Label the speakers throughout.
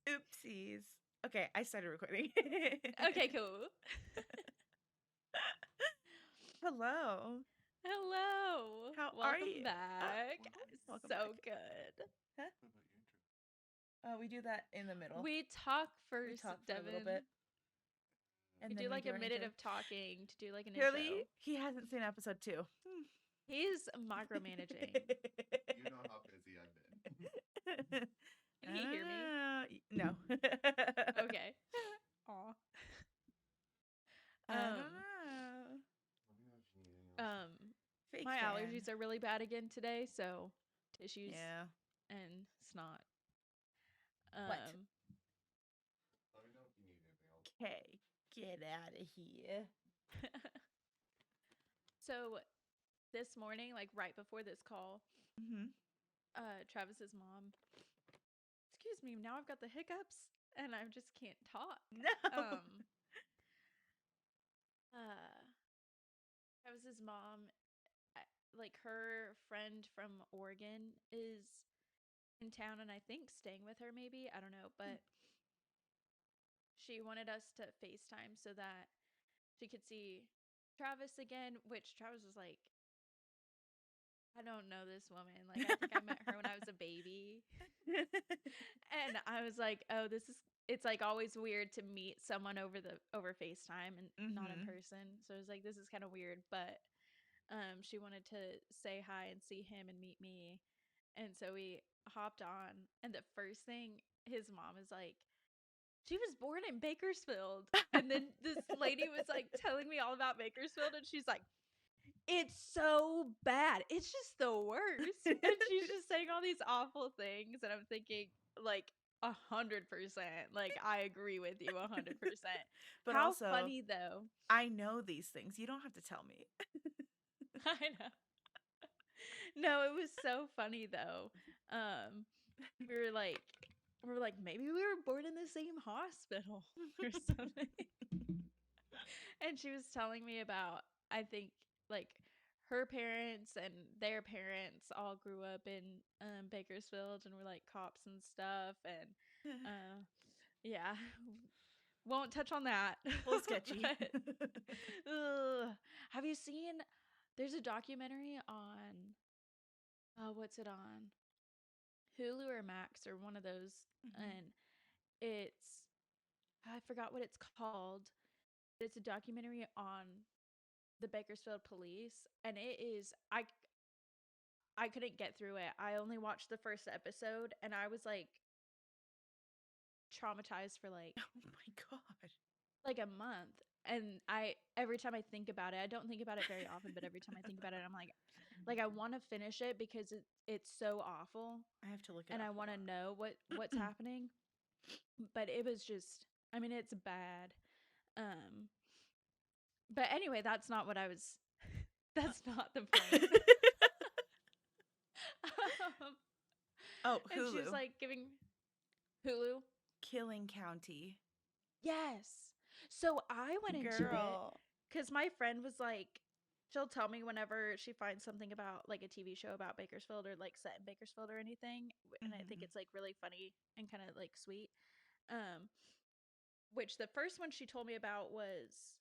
Speaker 1: Oopsies. Okay, I started recording.
Speaker 2: Okay, cool.
Speaker 1: Hello.
Speaker 2: Hello.
Speaker 1: How are
Speaker 2: Welcome
Speaker 1: you? Oh,
Speaker 2: back.
Speaker 1: welcome back.
Speaker 2: So good.
Speaker 1: Huh? Oh, we do that in the middle.
Speaker 2: We talk
Speaker 1: We
Speaker 2: first,
Speaker 1: talk for a little bit,
Speaker 2: Devin. We
Speaker 1: and then
Speaker 2: do
Speaker 1: we
Speaker 2: like
Speaker 1: do
Speaker 2: a
Speaker 1: our
Speaker 2: minute
Speaker 1: intro.
Speaker 2: of talking to do like an
Speaker 1: Clearly,
Speaker 2: intro.
Speaker 1: he hasn't seen episode 2.
Speaker 2: He's micromanaging.
Speaker 3: You know how busy I've been.
Speaker 2: Can he hear me?
Speaker 1: No.
Speaker 2: Okay. Aw.
Speaker 1: I don't
Speaker 2: Um,
Speaker 1: know.
Speaker 3: Let me know if you need anything else.
Speaker 2: um,
Speaker 1: Fake
Speaker 2: my
Speaker 1: fan.
Speaker 2: allergies are really bad again today, so tissues
Speaker 1: Yeah.
Speaker 2: and snot.
Speaker 1: What?
Speaker 3: Let me know if you need anything else.
Speaker 1: Okay. Get out of here.
Speaker 2: So this morning, like right before this call,
Speaker 1: Mm-hmm.
Speaker 2: Travis's mom. Excuse me, now I've got the hiccups and I just can't talk.
Speaker 1: No.
Speaker 2: Uh, Travis's mom, like her friend from Oregon, is in town and I think staying with her. Maybe I don't know, but she wanted us to FaceTime so that she could see Travis again. Which Travis was like, I don't know this woman. Like, I think I met her when I was a baby. And I was like, oh, it's like always weird to meet someone over FaceTime and not in
Speaker 1: Mhm.
Speaker 2: person. So I was like, this is kind of weird, but she wanted to say hi and see him and meet me. And so we hopped on, and the first thing his mom is like, she was born in Bakersfield. And then this lady was like telling me all about Bakersfield, and she's like, it's so bad. It's just the worst. And she's just saying all these awful things. And I'm thinking, like, 100%. Like, I agree with you 100%.
Speaker 1: But
Speaker 2: How
Speaker 1: also,
Speaker 2: funny, though.
Speaker 1: I know these things. You don't have to tell me.
Speaker 2: I know. No, it was so funny, though. We were like, maybe we were born in the same hospital or something. And she was telling me about, I think, like her parents and their parents all grew up in Bakersfield and were like cops and stuff. And yeah, won't touch on that.
Speaker 1: A little sketchy.
Speaker 2: But, have you seen? There's a documentary on. What's it on? Hulu or Max or one of those, and it's I forgot what it's called. It's a documentary on the Bakersfield police, and it is I couldn't get through it. I only watched the first episode, and I was like traumatized for
Speaker 1: Oh my god.
Speaker 2: like a month. And I every time I think about it, I don't think about it very often, but every time I think about it, I'm like I want to finish it because it's so awful,
Speaker 1: I have to look it
Speaker 2: and
Speaker 1: up.
Speaker 2: I want to know what's happening. But it was just, I mean, it's bad. Um, but anyway, that's not what I was. That's not the point. um,
Speaker 1: Oh,
Speaker 2: and she was
Speaker 1: Hulu.
Speaker 2: like giving Hulu.
Speaker 1: Killing County.
Speaker 2: Yes. So I went into it
Speaker 1: Girl.
Speaker 2: because my friend was like, she'll tell me whenever she finds something about like a TV show about Bakersfield or like set in Bakersfield or anything, and I think it's like really funny and kind of like sweet. Um, which the first one she told me about was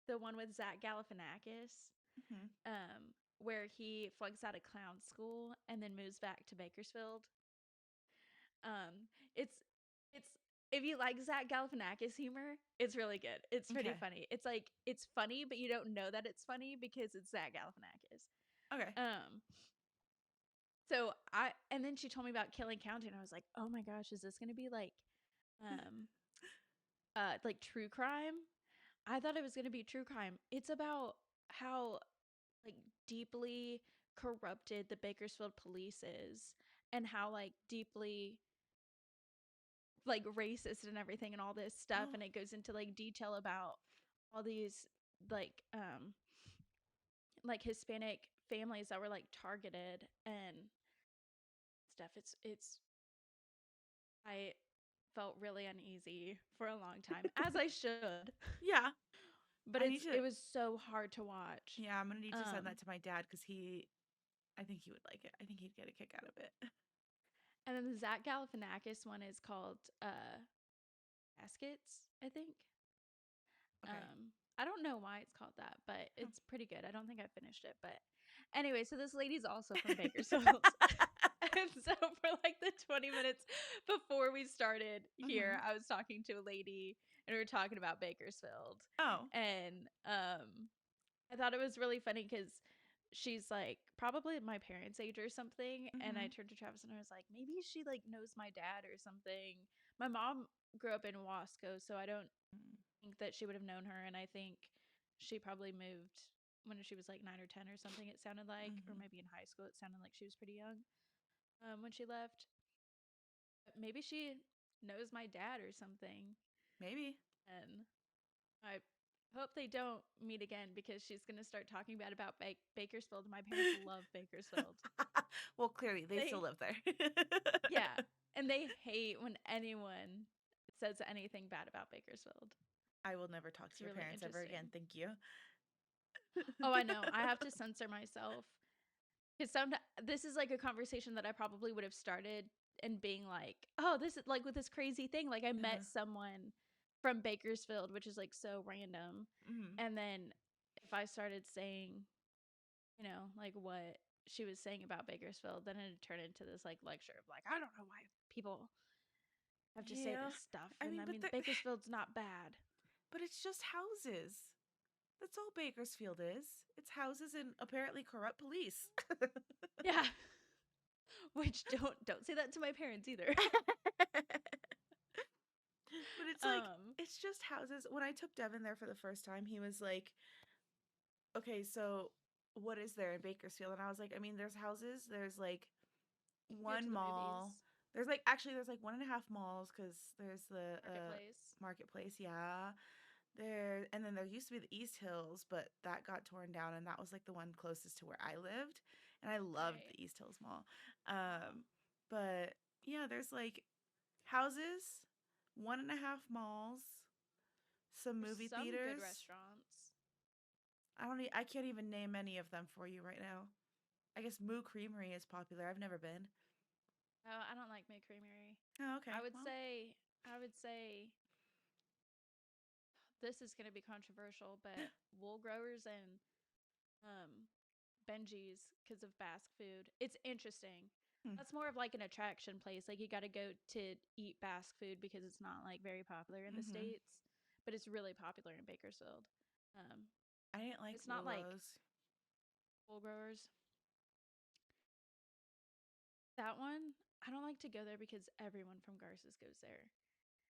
Speaker 2: the one with Zach Galifianakis,
Speaker 1: Mm-hmm.
Speaker 2: where he flunks out of clown school and then moves back to Bakersfield. It's if you like Zach Galifianakis humor, it's really good. It's pretty
Speaker 1: Okay.
Speaker 2: funny. It's like it's funny, but you don't know that it's funny because it's Zach Galifianakis.
Speaker 1: Okay.
Speaker 2: So I and then she told me about Killing County, and I was like, oh my gosh, is this gonna be like true crime? I thought it was gonna be true crime. It's about how like deeply corrupted the Bakersfield police is, and how like deeply like racist and everything and all this stuff, and it goes into like detail about all these like like Hispanic families that were like targeted and stuff. It's I felt really uneasy for a long time, as I should.
Speaker 1: Yeah.
Speaker 2: But it was so hard to watch.
Speaker 1: Yeah, I'm gonna need to send that to my dad because I think he would like it. I think he'd get a kick out of it.
Speaker 2: And then the Zach Galifianakis one is called Baskets, I think.
Speaker 1: Okay.
Speaker 2: I don't know why it's called that, but it's pretty good. I don't think I finished it, but anyway, so this lady's also from Bakersfield. And so for like the 20 minutes before we started here, I was talking to a lady and we were talking about Bakersfield.
Speaker 1: Oh.
Speaker 2: And I thought it was really funny because she's like probably my parents' age or something. And I turned to Travis and I was like, maybe she like knows my dad or something. My mom grew up in Wasco, so I don't think that she would have known her. And I think she probably moved when she was like 9 or 10 or something, it sounded like, or maybe in high school, it sounded like she was pretty young when she left. But maybe she knows my dad or something.
Speaker 1: Maybe.
Speaker 2: And I hope they don't meet again because she's going to start talking bad about Bakersfield. My parents love Bakersfield.
Speaker 1: Well, clearly they still live there.
Speaker 2: Yeah. And they hate when anyone says anything bad about Bakersfield.
Speaker 1: I will never talk to your
Speaker 2: really
Speaker 1: parents ever again. Thank you.
Speaker 2: Oh, I know. I have to censor myself. Because this is like a conversation that I probably would have started and being like, oh, this is like with this crazy thing. Like I met someone from Bakersfield, which is like so random. And then if I started saying, you know, like what she was saying about Bakersfield, then it'd turn into this like lecture of like, I don't know why people have to say this stuff.
Speaker 1: I
Speaker 2: And
Speaker 1: mean,
Speaker 2: Bakersfield's not bad.
Speaker 1: But it's just houses. That's all Bakersfield is. It's houses and apparently corrupt police.
Speaker 2: Yeah. Which don't say that to my parents either.
Speaker 1: But it's like it's just houses. When I took Devin there for the first time, he was like, "Okay, so what is there in Bakersfield?" And I was like, "I mean, there's houses. There's like one mall. There's like there's like 1.5 malls because there's the marketplace. Yeah, and then there used to be the East Hills, but that got torn down, and that was like the one closest to where I lived, and I loved the East Hills Mall. But yeah, there's like houses, 1.5 malls, some movie theaters,
Speaker 2: good restaurants.
Speaker 1: I can't even name any of them for you right now. I guess Moo Creamery is popular. I've never been.
Speaker 2: Oh, I don't like Moo Creamery.
Speaker 1: Oh, okay.
Speaker 2: I would say this is going to be controversial, but Wool Growers and Benji's because of Basque food. It's interesting. That's more of like an attraction place. Like you got to go to eat Basque food because it's not like very popular in the States, but it's really popular in Bakersfield.
Speaker 1: I didn't like
Speaker 2: it's not like
Speaker 1: Wool's.
Speaker 2: Wool Growers. That one, I don't like to go there because everyone from Garces goes there.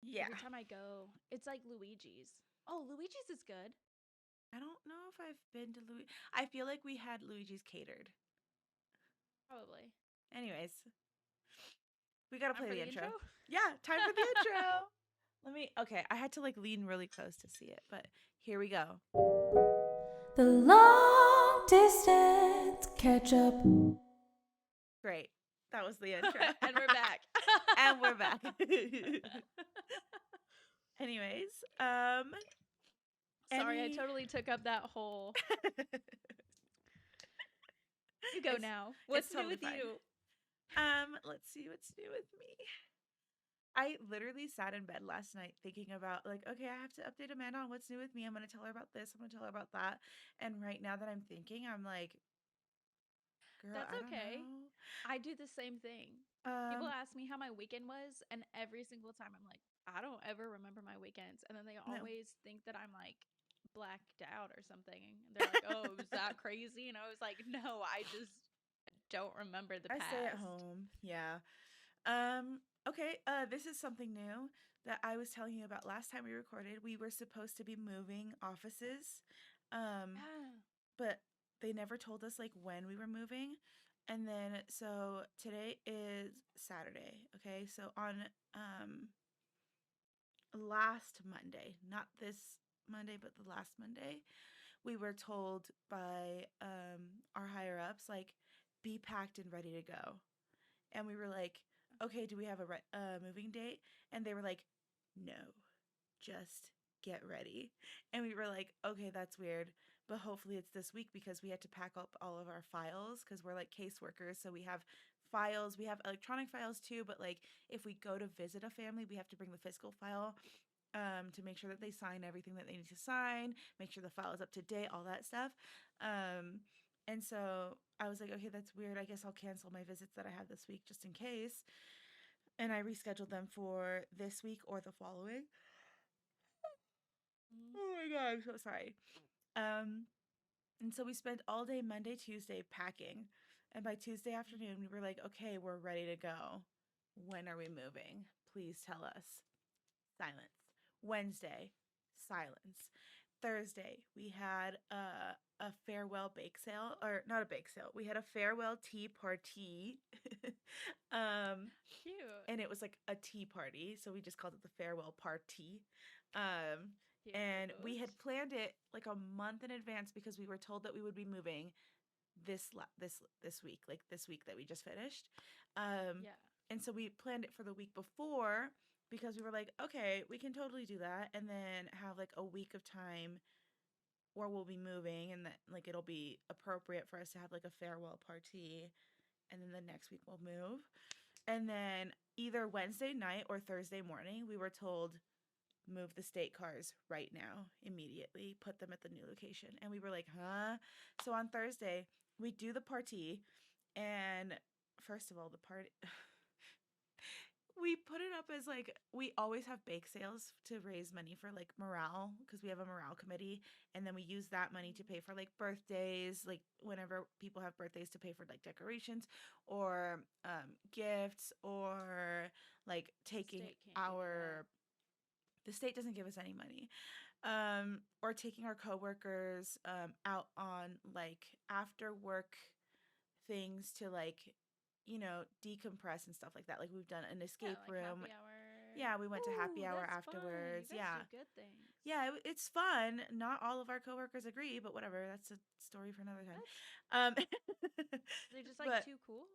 Speaker 1: Yeah.
Speaker 2: Every time I go, it's like Luigi's. Oh, Luigi's is good.
Speaker 1: I don't know if I've been to Louis. I feel like we had Luigi's catered.
Speaker 2: Probably.
Speaker 1: Anyways, we gotta play the intro.
Speaker 2: intro.
Speaker 1: Yeah, time for the intro. Okay, I had to like lean really close to see it, but here we go.
Speaker 4: The long distance catch-up.
Speaker 1: Great. That was the intro.
Speaker 2: And we're back.
Speaker 1: And we're back. Anyways,
Speaker 2: sorry, I totally took up that whole. You go now. What's new with you?
Speaker 1: Let's see what's new with me. I literally sat in bed last night thinking about like, okay, I have to update Amanda on what's new with me. I'm gonna tell her about this. I'm gonna tell her about that. And right now that I'm thinking, I'm like, girl,
Speaker 2: that's okay.
Speaker 1: I don't know.
Speaker 2: I do the same thing. People ask me how my weekend was, and every single time I'm like, I don't ever remember my weekends. And then they always think that I'm like blacked out or something. They're like, oh, was that crazy? And I was like, no, I just don't remember the past.
Speaker 1: I stay at home. Yeah. Okay, this is something new that I was telling you about last time we recorded. We were supposed to be moving offices. But they never told us like when we were moving. And then so today is Saturday, okay? So on last Monday, not this Monday, but the last Monday, we were told by our higher ups like be packed and ready to go. And we were like, okay, do we have a moving date? And they were like, no, just get ready. And we were like, okay, that's weird, but hopefully it's this week because we had to pack up all of our files because we're like caseworkers, so we have files. We have electronic files too, but like if we go to visit a family, we have to bring the physical file to make sure that they sign everything that they need to sign, make sure the file is up to date, all that stuff. And so I was like, okay, that's weird. I guess I'll cancel my visits that I had this week just in case. And I rescheduled them for this week or the following. Oh my God, I'm so sorry. And so we spent all day Monday, Tuesday packing. And by Tuesday afternoon, we were like, okay, we're ready to go. When are we moving? Please tell us. Silence. Wednesday, silence. Thursday, we had a farewell bake sale, or not a bake sale. We had a farewell tea party.
Speaker 2: Cute.
Speaker 1: And it was like a tea party, so we just called it the farewell party. And we had planned it like a month in advance because we were told that we would be moving this week, like this week that we just finished.
Speaker 2: Yeah.
Speaker 1: And so we planned it for the week before because we were like, okay, we can totally do that, and then have like a week of time where we'll be moving, and that like it'll be appropriate for us to have like a farewell party, and then the next week we'll move. And then either Wednesday night or Thursday morning, we were told, move the state cars right now, immediately, put them at the new location. And we were like, huh? So on Thursday, we do the party. And first of all, the party, we put it up as like, we always have bake sales to raise money for like morale because we have a morale committee. And then we use that money to pay for like birthdays, like whenever people have birthdays, to pay for like decorations or gifts, or like taking our, the state doesn't give us any money, or taking our coworkers out on like after work things to like, you know, decompress and stuff like that. Like we've done an escape room.
Speaker 2: Happy hour.
Speaker 1: Yeah, we went to happy hour
Speaker 2: That's
Speaker 1: afterwards.
Speaker 2: Fun. You
Speaker 1: Yeah,
Speaker 2: guys do good things.
Speaker 1: yeah, it's fun. Not all of our coworkers agree, but whatever. That's a story for another time.
Speaker 2: They're just like
Speaker 1: but,
Speaker 2: too cool.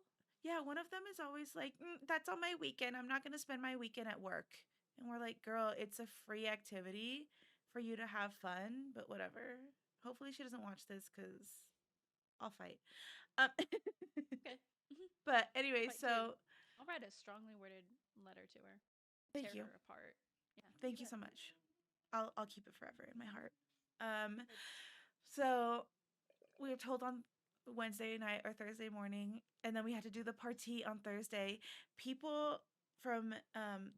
Speaker 1: Yeah, one of them is always like, "That's on my weekend. I'm not gonna spend my weekend at work." And we're like, "Girl, it's a free activity for you to have fun, but whatever." Hopefully, she doesn't watch this because I'll fight.
Speaker 2: Okay.
Speaker 1: But anyway, so
Speaker 2: I'll write a strongly worded letter to her.
Speaker 1: Thank you.
Speaker 2: Tear her apart. Yeah.
Speaker 1: Thank you so much. I'll keep it forever in my heart. So we were told on Wednesday night or Thursday morning, and then we had to do the party on Thursday. People from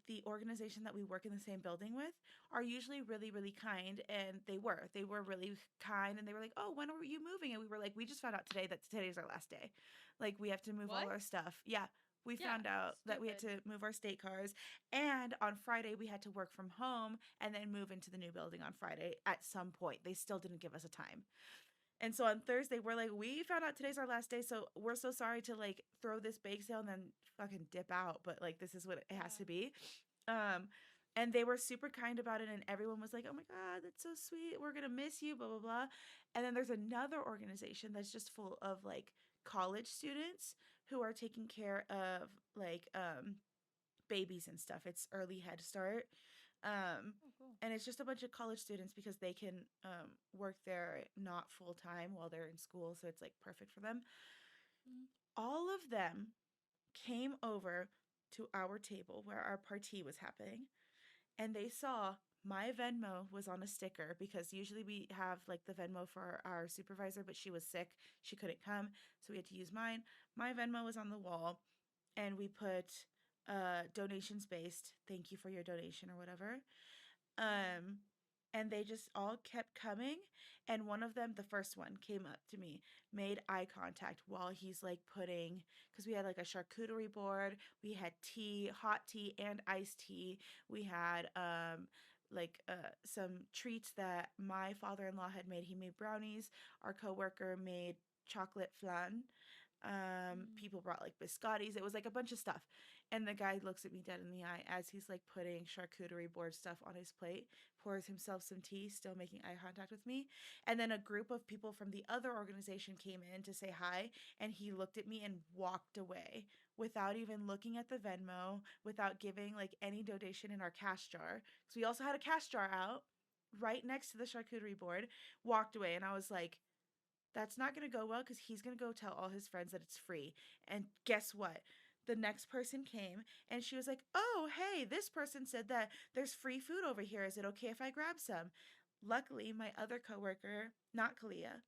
Speaker 1: the organization that we work in the same building with are usually really, really kind, and they were really kind, and they were like, "Oh, when are you moving?" And we were like, "We just found out today that today's our last day. Like, we have to move all our stuff." Yeah. We found out that we had to move our state cars, and on Friday we had to work from home and then move into the new building on Friday at some point. They still didn't give us a time. And so on Thursday, we're like, we found out today's our last day, so we're so sorry to like throw this bake sale and then fucking dip out, but like this is what it has to be. And they were super kind about it, and everyone was like, "Oh my God, that's so sweet. We're gonna miss you, blah blah blah." And then there's another organization that's just full of like college students who are taking care of like babies and stuff. It's early Head Start.
Speaker 2: Cool.
Speaker 1: And it's just a bunch of college students because they can work there not full time while they're in school, so it's like perfect for them. All of them came over to our table where our party was happening, and they saw my Venmo was on a sticker because usually we have like the Venmo for our supervisor, but she was sick. She couldn't come, so we had to use mine. My Venmo was on the wall, and we put donations based. Thank you for your donation or whatever. And they just all kept coming, and one of them, the first one, came up to me, made eye contact while he's like putting, because we had like a charcuterie board, we had tea, hot tea and iced tea, we had some treats that my father-in-law had made. He made brownies, our coworker made chocolate flan, people brought like biscottis. It was like a bunch of stuff. And the guy looks at me dead in the eye as he's like putting charcuterie board stuff on his plate, pours himself some tea, still making eye contact with me. And then a group of people from the other organization came in to say hi, and he looked at me and walked away without even looking at the Venmo, without giving like any donation in our cash jar. So we also had a cash jar out right next to the charcuterie board, walked away, and I was like, That's not going to go well because he's going to go tell all his friends that it's free. And guess what? The next person came and she was like, "Oh, hey, this person said that there's free food over here. Is it okay if I grab some?" Luckily, my other coworker, not Kalia,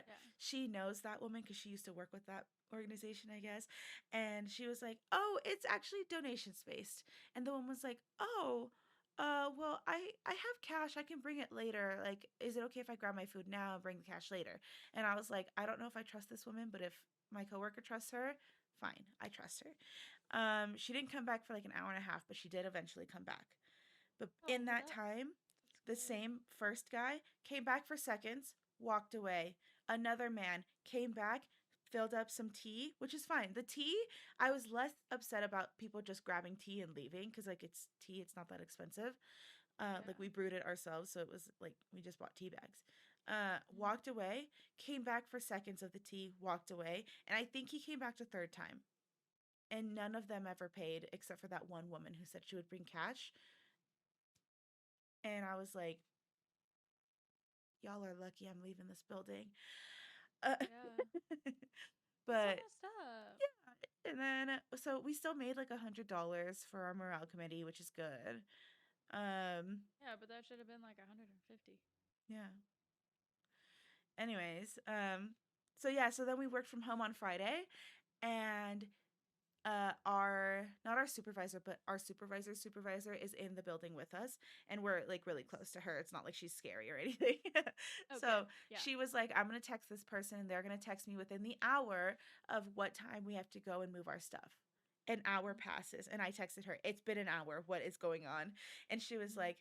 Speaker 2: Yeah.
Speaker 1: she knows that woman because she used to work with that organization, I guess. And she was like, "Oh, it's actually donations based." And the woman was like, "Oh, well, I have cash. I can bring it later. Like, is it okay if I grab my food now and bring the cash later?" And I was like, "I don't know if I trust this woman, but if my coworker trusts her, fine, I trust her." She didn't come back for like an hour and a half, but she did eventually come back. But
Speaker 2: Oh,
Speaker 1: in
Speaker 2: well,
Speaker 1: that time, the
Speaker 2: that's good.
Speaker 1: same first guy came back for seconds, walked away. Another man came back, filled up some tea, which is fine. The tea, I was less upset about people just grabbing tea and leaving because, like, it's tea, it's not that expensive. Like, we
Speaker 2: Yeah.
Speaker 1: brewed it ourselves, so it was like we just bought tea bags.
Speaker 2: Mm.
Speaker 1: Walked away, came back for seconds of the tea, walked away, and I think he came back a third time. And none of them ever paid except for that one woman who said she would bring cash. And I was like, y'all are lucky I'm leaving this building. Uh,
Speaker 2: Yeah. That's so
Speaker 1: but
Speaker 2: messed up.
Speaker 1: yeah, and then so we still made like $100 for our morale committee, which is good.
Speaker 2: Yeah, but that should have been like 150.
Speaker 1: Yeah. Anyways, so yeah, so then we worked from home on Friday, and our not our supervisor but our supervisor's supervisor is in the building with us, and we're like really close to her. It's not like she's scary or anything.
Speaker 2: Okay.
Speaker 1: So
Speaker 2: Yeah.
Speaker 1: she was like, "I'm gonna text this person and they're gonna text me within the hour of what time we have to go and move our stuff." An hour
Speaker 2: Mm-hmm.
Speaker 1: passes and I texted her, "It's been an hour, what is going on?" And she was
Speaker 2: Mm-hmm.
Speaker 1: like,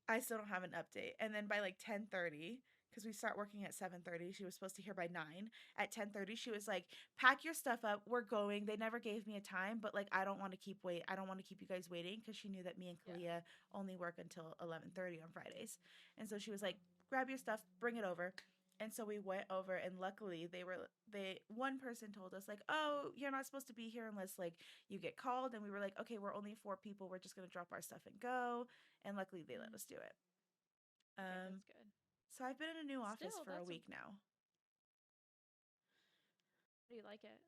Speaker 1: "I still don't have an update." And then by like 10:30, because we start working at 7:30, she was supposed to hear by 9. At 10:30, she was like, "Pack your stuff up. We're going." They never gave me a time, but like I don't want to I don't want to keep you guys waiting because she knew that me and
Speaker 2: Yeah.
Speaker 1: Kalia only work until 11:30 on Fridays. And so she was like, "Grab your stuff, bring it over." And so we went over, and luckily they one person told us like, "Oh, you're not supposed to be here unless like you get called." And we were like, "Okay, we're only 4 people. We're just going to drop our stuff and go." And luckily they let
Speaker 2: Mm-hmm.
Speaker 1: us do it.
Speaker 2: Okay,
Speaker 1: Um,
Speaker 2: that's good.
Speaker 1: so I've been in a new office
Speaker 2: Still,
Speaker 1: for a week now.
Speaker 2: how do you like it?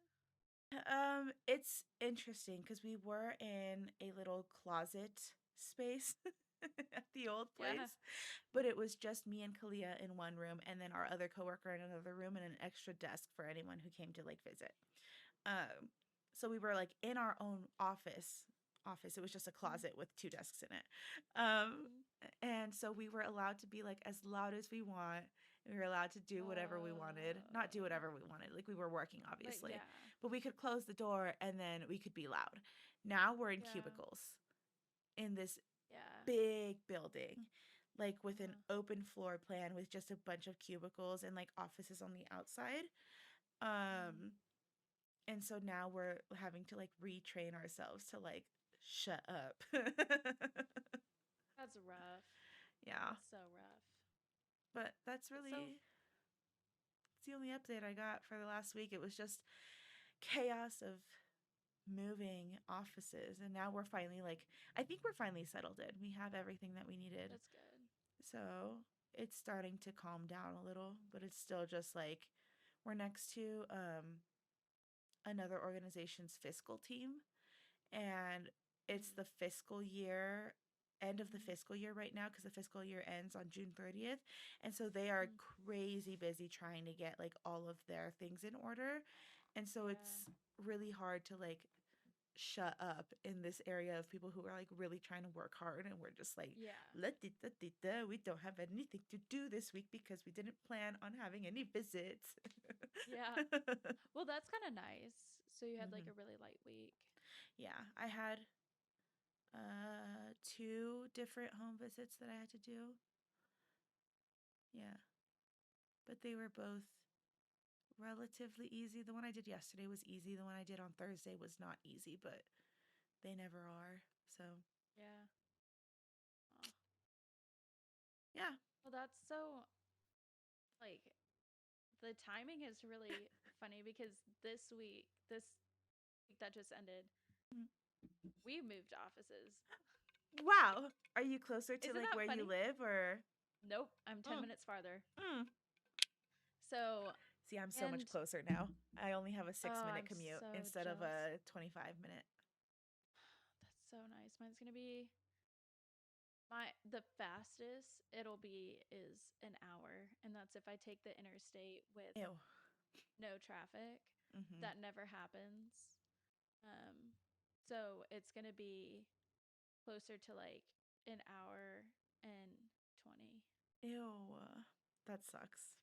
Speaker 1: It's interesting because we were in a little closet space at the old
Speaker 2: Yeah.
Speaker 1: place, but it was just me and Kalia in one room, and then our other coworker in another room, and an extra desk for anyone who came to like visit. Um, so we were like in our own office. It was just a
Speaker 2: Mm-hmm.
Speaker 1: closet with 2 desks in it.
Speaker 2: Mm-hmm.
Speaker 1: And so we were allowed to be like as loud as we want. We were allowed to do whatever we wanted. Not do whatever we wanted. Like we were working,
Speaker 2: But
Speaker 1: obviously.
Speaker 2: yeah.
Speaker 1: But we could close the door and then we could be loud. Now we're in
Speaker 2: Yeah.
Speaker 1: cubicles in this
Speaker 2: Yeah.
Speaker 1: big building, like with an
Speaker 2: Uh-huh.
Speaker 1: open floor plan with just a bunch of cubicles and like offices on the outside.
Speaker 2: Mm-hmm.
Speaker 1: And so now we're having to like retrain ourselves to like shut up.
Speaker 2: That's rough.
Speaker 1: Yeah.
Speaker 2: That's so rough.
Speaker 1: But that's
Speaker 2: So,
Speaker 1: really it's the only update I got for the last week. It was just chaos of moving offices, and now we're finally like I think we're finally settled in. We have everything that we needed.
Speaker 2: that's good.
Speaker 1: So, it's starting to calm down a little, but it's still just like we're next to another organization's fiscal team, and it's
Speaker 2: Mm-hmm.
Speaker 1: the fiscal year end of the
Speaker 2: Mm-hmm.
Speaker 1: fiscal year right now because the fiscal year ends on June 30th. And so they are
Speaker 2: Mm-hmm.
Speaker 1: crazy busy trying to get like all of their things in order. And so
Speaker 2: Yeah.
Speaker 1: it's really hard to like shut up in this area of people who are like really trying to work hard, and we're just like
Speaker 2: Yeah.
Speaker 1: we don't have anything to do this week because we didn't plan on having any visits.
Speaker 2: Yeah. Well, that's kind of nice. So you had like
Speaker 1: Hmm.
Speaker 2: a really light week.
Speaker 1: Yeah, I had 2 different home visits that I had to do. Yeah, but they were both relatively easy. The one I did yesterday was easy. The one I did on Thursday was not easy, but they never are. So,
Speaker 2: Yeah. Oh.
Speaker 1: yeah.
Speaker 2: Well, that's so like the timing is really funny because this week that just ended,
Speaker 1: Mm.
Speaker 2: we moved offices.
Speaker 1: Wow. Are you closer to
Speaker 2: Isn't
Speaker 1: like
Speaker 2: that
Speaker 1: where you
Speaker 2: funny?
Speaker 1: live or?
Speaker 2: Nope, I'm 10
Speaker 1: Mm,
Speaker 2: minutes farther.
Speaker 1: mm.
Speaker 2: So,
Speaker 1: See, I'm so
Speaker 2: and
Speaker 1: much closer now. I only have a 6-minute
Speaker 2: I'm
Speaker 1: commute
Speaker 2: so
Speaker 1: instead of
Speaker 2: jealous.
Speaker 1: a 25-minute.
Speaker 2: That's so nice. Mine's gonna be the fastest it'll be is an hour, and that's if I take the interstate with
Speaker 1: Ew.
Speaker 2: no traffic.
Speaker 1: Mm-hmm.
Speaker 2: That never happens. So it's gonna be closer to like an hour and 20.
Speaker 1: Ew. That sucks.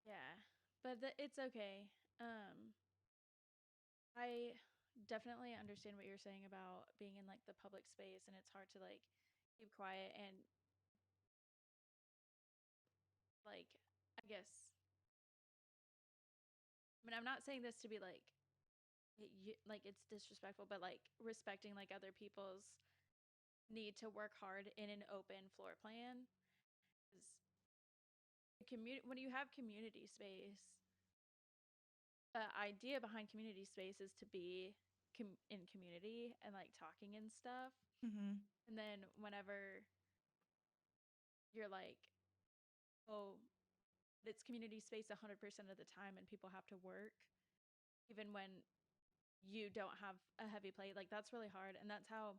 Speaker 2: Yeah, but it's okay. I definitely understand what you're saying about being in like the public space, and it's hard to like keep quiet and like, I guess, I mean, I'm not saying this to be like like it's disrespectful, but like respecting like other people's need to work hard in an open floor plan is when you have community space, the idea behind community space is to be in community and like talking and stuff.
Speaker 1: Mm-hmm.
Speaker 2: And then whenever you're like, oh, it's community space 100% of the time and people have to work, even when you don't have a heavy plate, like that's really hard. And that's how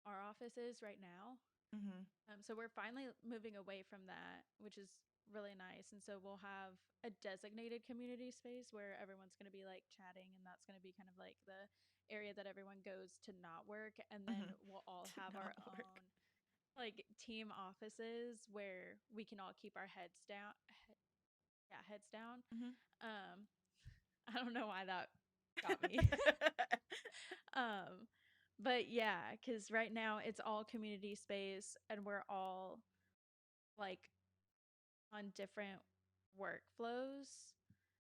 Speaker 2: our office is right now.
Speaker 1: Mm-hmm.
Speaker 2: So we're finally moving away from that, which is really nice. And so we'll have a designated community space where everyone's going to be like chatting, and that's going to be kind of like the area that everyone goes to not work. And then
Speaker 1: Mm-hmm.
Speaker 2: we'll all
Speaker 1: To
Speaker 2: have
Speaker 1: not
Speaker 2: our
Speaker 1: work.
Speaker 2: own like team offices where we can all keep our heads down. Yeah, heads down.
Speaker 1: Mm-hmm.
Speaker 2: Um, I don't know why that got me. um, but yeah, because right now it's all community space, and we're all like on different workflows.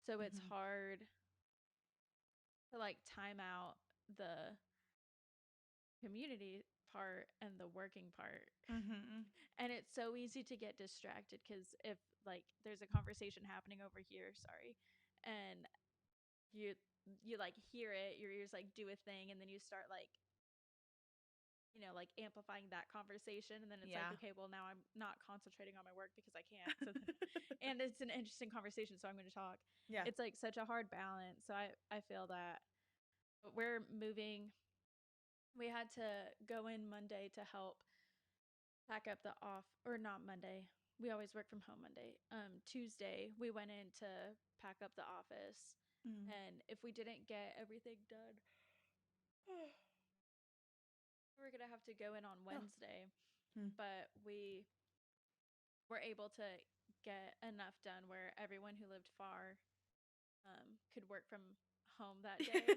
Speaker 2: So it's
Speaker 1: Mm-hmm.
Speaker 2: hard to like time out the community part and the working part.
Speaker 1: Mm-hmm.
Speaker 2: And it's so easy to get distracted because if like there's a conversation happening over here, sorry, and you like hear it, your ears like do a thing, and then you start like like amplifying that conversation, and then it's like,
Speaker 1: Yeah.
Speaker 2: okay, well now I'm not concentrating on my work because I can't. So then, and it's an interesting conversation, so I'm going to talk.
Speaker 1: Yeah.
Speaker 2: It's like such a hard balance. So I feel that. But we're moving. We had to go in Monday to help pack up the off, or not Monday. We always work from home Monday. Tuesday we went in to pack up the office,
Speaker 1: Mm.
Speaker 2: and if we didn't get everything done, we were gonna have to go in on
Speaker 1: Oh.
Speaker 2: Wednesday.
Speaker 1: Mm.
Speaker 2: But we were able to get enough done where everyone who lived far could work from home that day,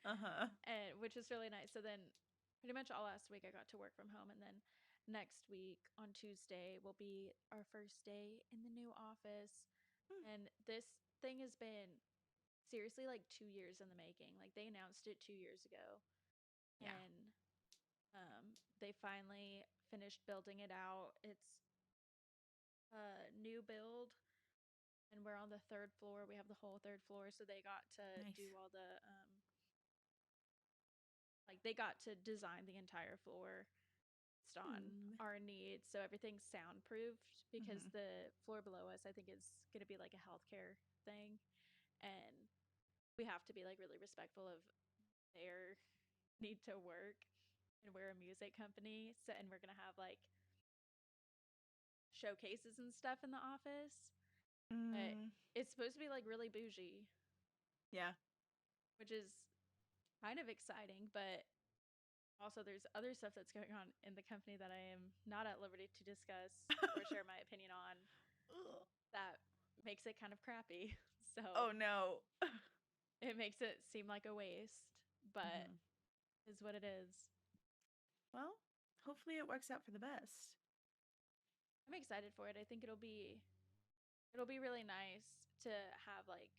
Speaker 1: Uh-huh.
Speaker 2: and which is really nice. So then, pretty much all last week I got to work from home, and then next week on Tuesday will be our first day in the new office.
Speaker 1: Mm.
Speaker 2: And this thing has been seriously like 2 years in the making. Like they announced it 2 years ago,
Speaker 1: Yeah.
Speaker 2: and they finally finished building it out. It's a new build, and we're on the third floor. We have the whole third floor, so they got to
Speaker 1: Nice.
Speaker 2: do all the like they got to design the entire floor based on
Speaker 1: Ooh.
Speaker 2: our needs, so everything's soundproofed because
Speaker 1: Mm-hmm.
Speaker 2: the floor below us I think is going to be like a healthcare thing, and we have to be like really respectful of their need to work, and we're a music company, so and we're going to have like showcases and stuff in the office, but
Speaker 1: Mm.
Speaker 2: it's supposed to be like really bougie,
Speaker 1: Yeah.
Speaker 2: which is kind of exciting, but also there's other stuff that's going on in the company that I am not at liberty to discuss or share my opinion on that makes it kind of crappy. So
Speaker 1: Oh no.
Speaker 2: it makes it seem like a waste, but
Speaker 1: Mm-hmm.
Speaker 2: is what it is.
Speaker 1: Well, hopefully it works out for the best.
Speaker 2: I'm excited for it. I think it'll be really nice to have like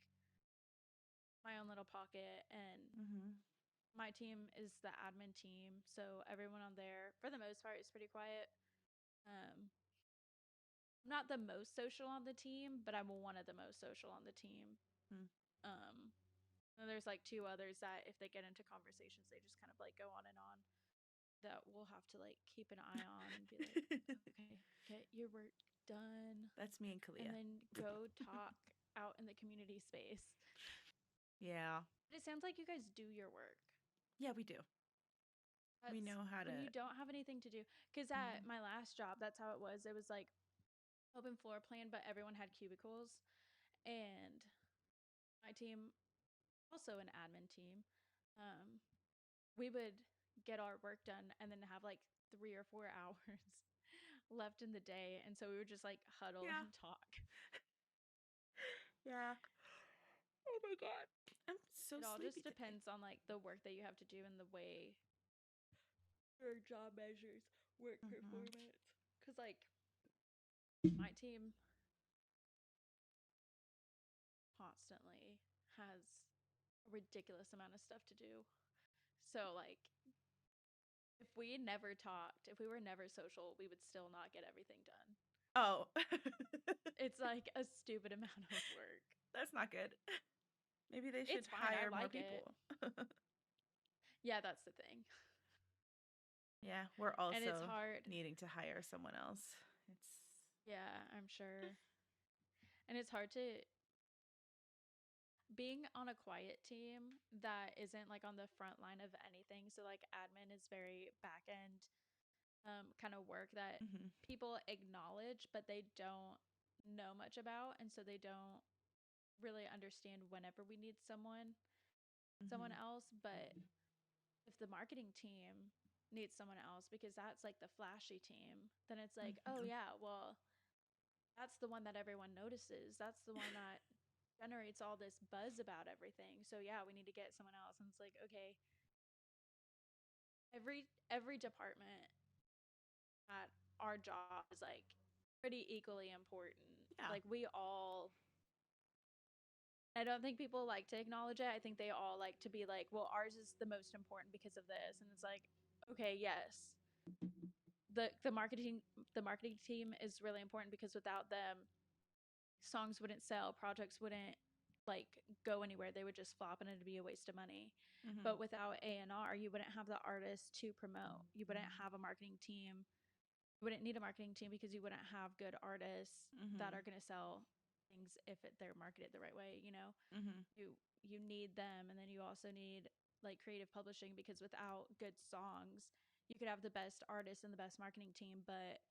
Speaker 2: my own little pocket, and
Speaker 1: Mm-hmm.
Speaker 2: my team is the admin team, so everyone on there for the most part is pretty quiet. um I'm not the most social on the team, but I'm one of the most social on the team.
Speaker 1: Mm.
Speaker 2: um and there's like two others that if they get into conversations they just kind of like go on and on, that we'll have to like keep an eye on and be like, okay, get your work done.
Speaker 1: That's me and Kalia.
Speaker 2: And then go talk out in the community space.
Speaker 1: Yeah.
Speaker 2: But it sounds like you guys do your work.
Speaker 1: Yeah, we do. We know how to.
Speaker 2: When you don't have anything to do. Because at my last job, that's how it was. It was like open floor plan, but everyone had cubicles. And my team, also an admin team, we would get our work done and then have like 3 or 4 hours left in the day. And so we would just like huddle
Speaker 1: Yeah.
Speaker 2: and talk.
Speaker 1: Yeah. Oh my god. I'm so
Speaker 2: It all
Speaker 1: sleepy
Speaker 2: just depends on like the work that you have to do and the way your job measures work performance. Because like my team constantly has a ridiculous amount of stuff to do. So like if we never talked, if we were never social, we would still not get everything done.
Speaker 1: Oh.
Speaker 2: It's like a stupid amount of work.
Speaker 1: That's not good. Maybe they should
Speaker 2: It's fine. I
Speaker 1: hire more
Speaker 2: like it.
Speaker 1: people.
Speaker 2: Yeah, that's the thing.
Speaker 1: Yeah, we're
Speaker 2: And it's
Speaker 1: also
Speaker 2: hard.
Speaker 1: needing to hire someone else.
Speaker 2: Yeah, I'm sure. And it's hard to being on a quiet team that isn't like on the front line of anything. So like admin is very back end kind of work that people acknowledge, but they don't know much about. And so they don't really understand whenever we need someone else. But if the marketing team needs someone else because that's like the flashy team, then it's like, oh yeah, well, that's the one that everyone notices. That's the one that generates all this buzz about everything. So yeah, we need to get someone else. And it's like, okay, every department at our job is like pretty equally important.
Speaker 1: Yeah.
Speaker 2: Like we all, I don't think people like to acknowledge it. I think they all like to be like, well, ours is the most important because of this. And it's like, okay, yes. The marketing team is really important because without them, songs wouldn't sell, projects wouldn't like go anywhere. They would just flop and it'd be a waste of money. But without A&R, you wouldn't have the artists to promote. You wouldn't have a marketing team. You wouldn't need a marketing team because you wouldn't have good artists that are going to sell things if they're marketed the right way, you know. You need them, and then you also need like creative publishing because without good songs, you could have the best artists and the best marketing team, but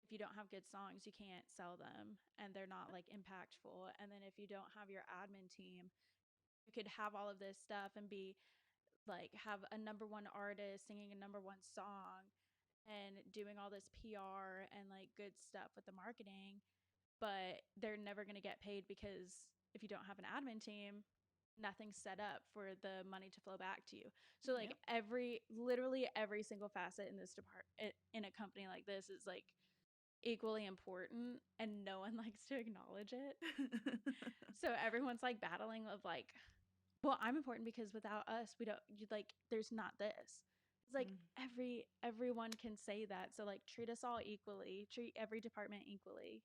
Speaker 2: if you don't have good songs, you can't sell them and they're not like impactful. And then if you don't have your admin team, you could have all of this stuff and be like have a number one artist singing a number one song and doing all this PR and like good stuff with the marketing, but they're never going to get paid because if you don't have an admin team, nothing's set up for the money to flow back to you. So like literally every single facet in this department in a company like this is like equally important and no one likes to acknowledge it. So everyone's like battling of like, well, I'm important because without us, we don't like there's not this. It's like everyone can say that. So like treat us all equally, treat every department equally.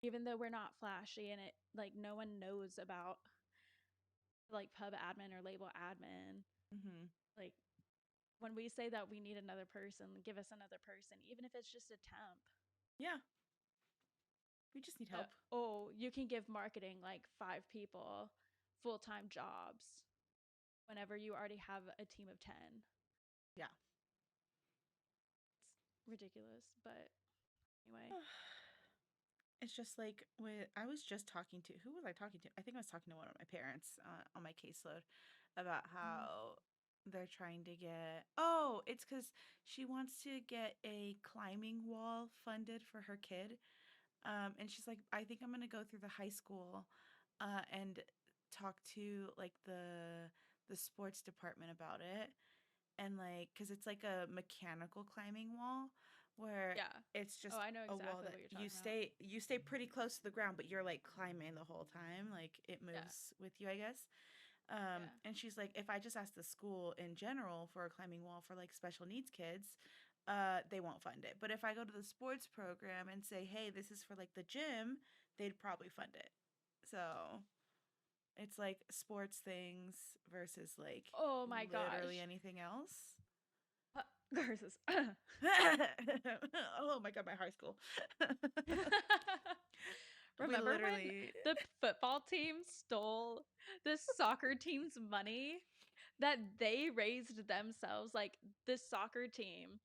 Speaker 2: Even though we're not flashy and it like no one knows about like pub admin or label admin. Like when we say that we need another person, give us another person, even if it's just a temp.
Speaker 1: Yeah. We just need help.
Speaker 2: You can give marketing like 5 people full-time jobs whenever you already have a team of 10.
Speaker 1: Yeah.
Speaker 2: It's ridiculous, but anyway.
Speaker 1: It's just like when I was just talking to, who was I talking to? I think I was talking to one of my parents on my caseload about how they're trying to get, it's because she wants to get a climbing wall funded for her kid. And she's like, I think I'm going to go through the high school and talk to like the sports department about it. And like, because it's like a mechanical climbing wall where it's just
Speaker 2: I know
Speaker 1: a wall
Speaker 2: exactly
Speaker 1: that
Speaker 2: what you're talking about.
Speaker 1: you stay pretty close to the ground, but you're like climbing the whole time. Like it moves with you, I guess. And she's like, if I just ask the school in general for a climbing wall for like special needs kids, they won't fund it. But if I go to the sports program and say, hey, this is for like the gym, they'd probably fund it. So it's like sports things versus like
Speaker 2: oh my
Speaker 1: literally
Speaker 2: gosh.
Speaker 1: anything else.
Speaker 2: Garces.
Speaker 1: Oh my god, my heart's cool.
Speaker 2: Remember when the football team stole the soccer team's money that they raised themselves? Like, the soccer team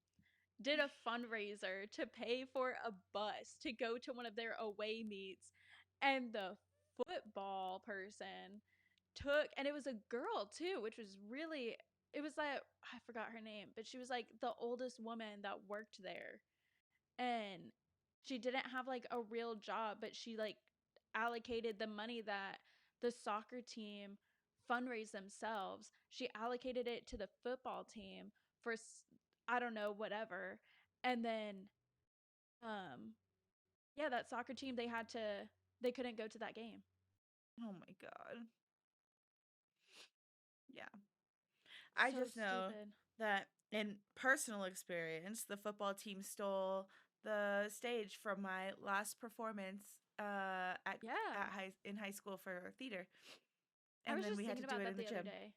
Speaker 2: did a fundraiser to pay for a bus to go to one of their away meets, and the football person took, and it was a girl too, which was really, it was like, I forgot her name, but she was like the oldest woman that worked there, and she didn't have like a real job, but she like allocated the money that the soccer team fundraised themselves, she allocated it to the football team for I don't know, whatever. And then yeah, that soccer team, they couldn't go to that game.
Speaker 1: Oh my god. Yeah.
Speaker 2: So
Speaker 1: I just know
Speaker 2: stupid.
Speaker 1: that in personal experience, the football team stole the stage from my last performance
Speaker 2: Yeah.
Speaker 1: in high school for theater.
Speaker 2: I
Speaker 1: And
Speaker 2: was
Speaker 1: then
Speaker 2: just
Speaker 1: we had to
Speaker 2: thinking
Speaker 1: do
Speaker 2: about
Speaker 1: it
Speaker 2: that
Speaker 1: in the
Speaker 2: the other
Speaker 1: gym.
Speaker 2: day.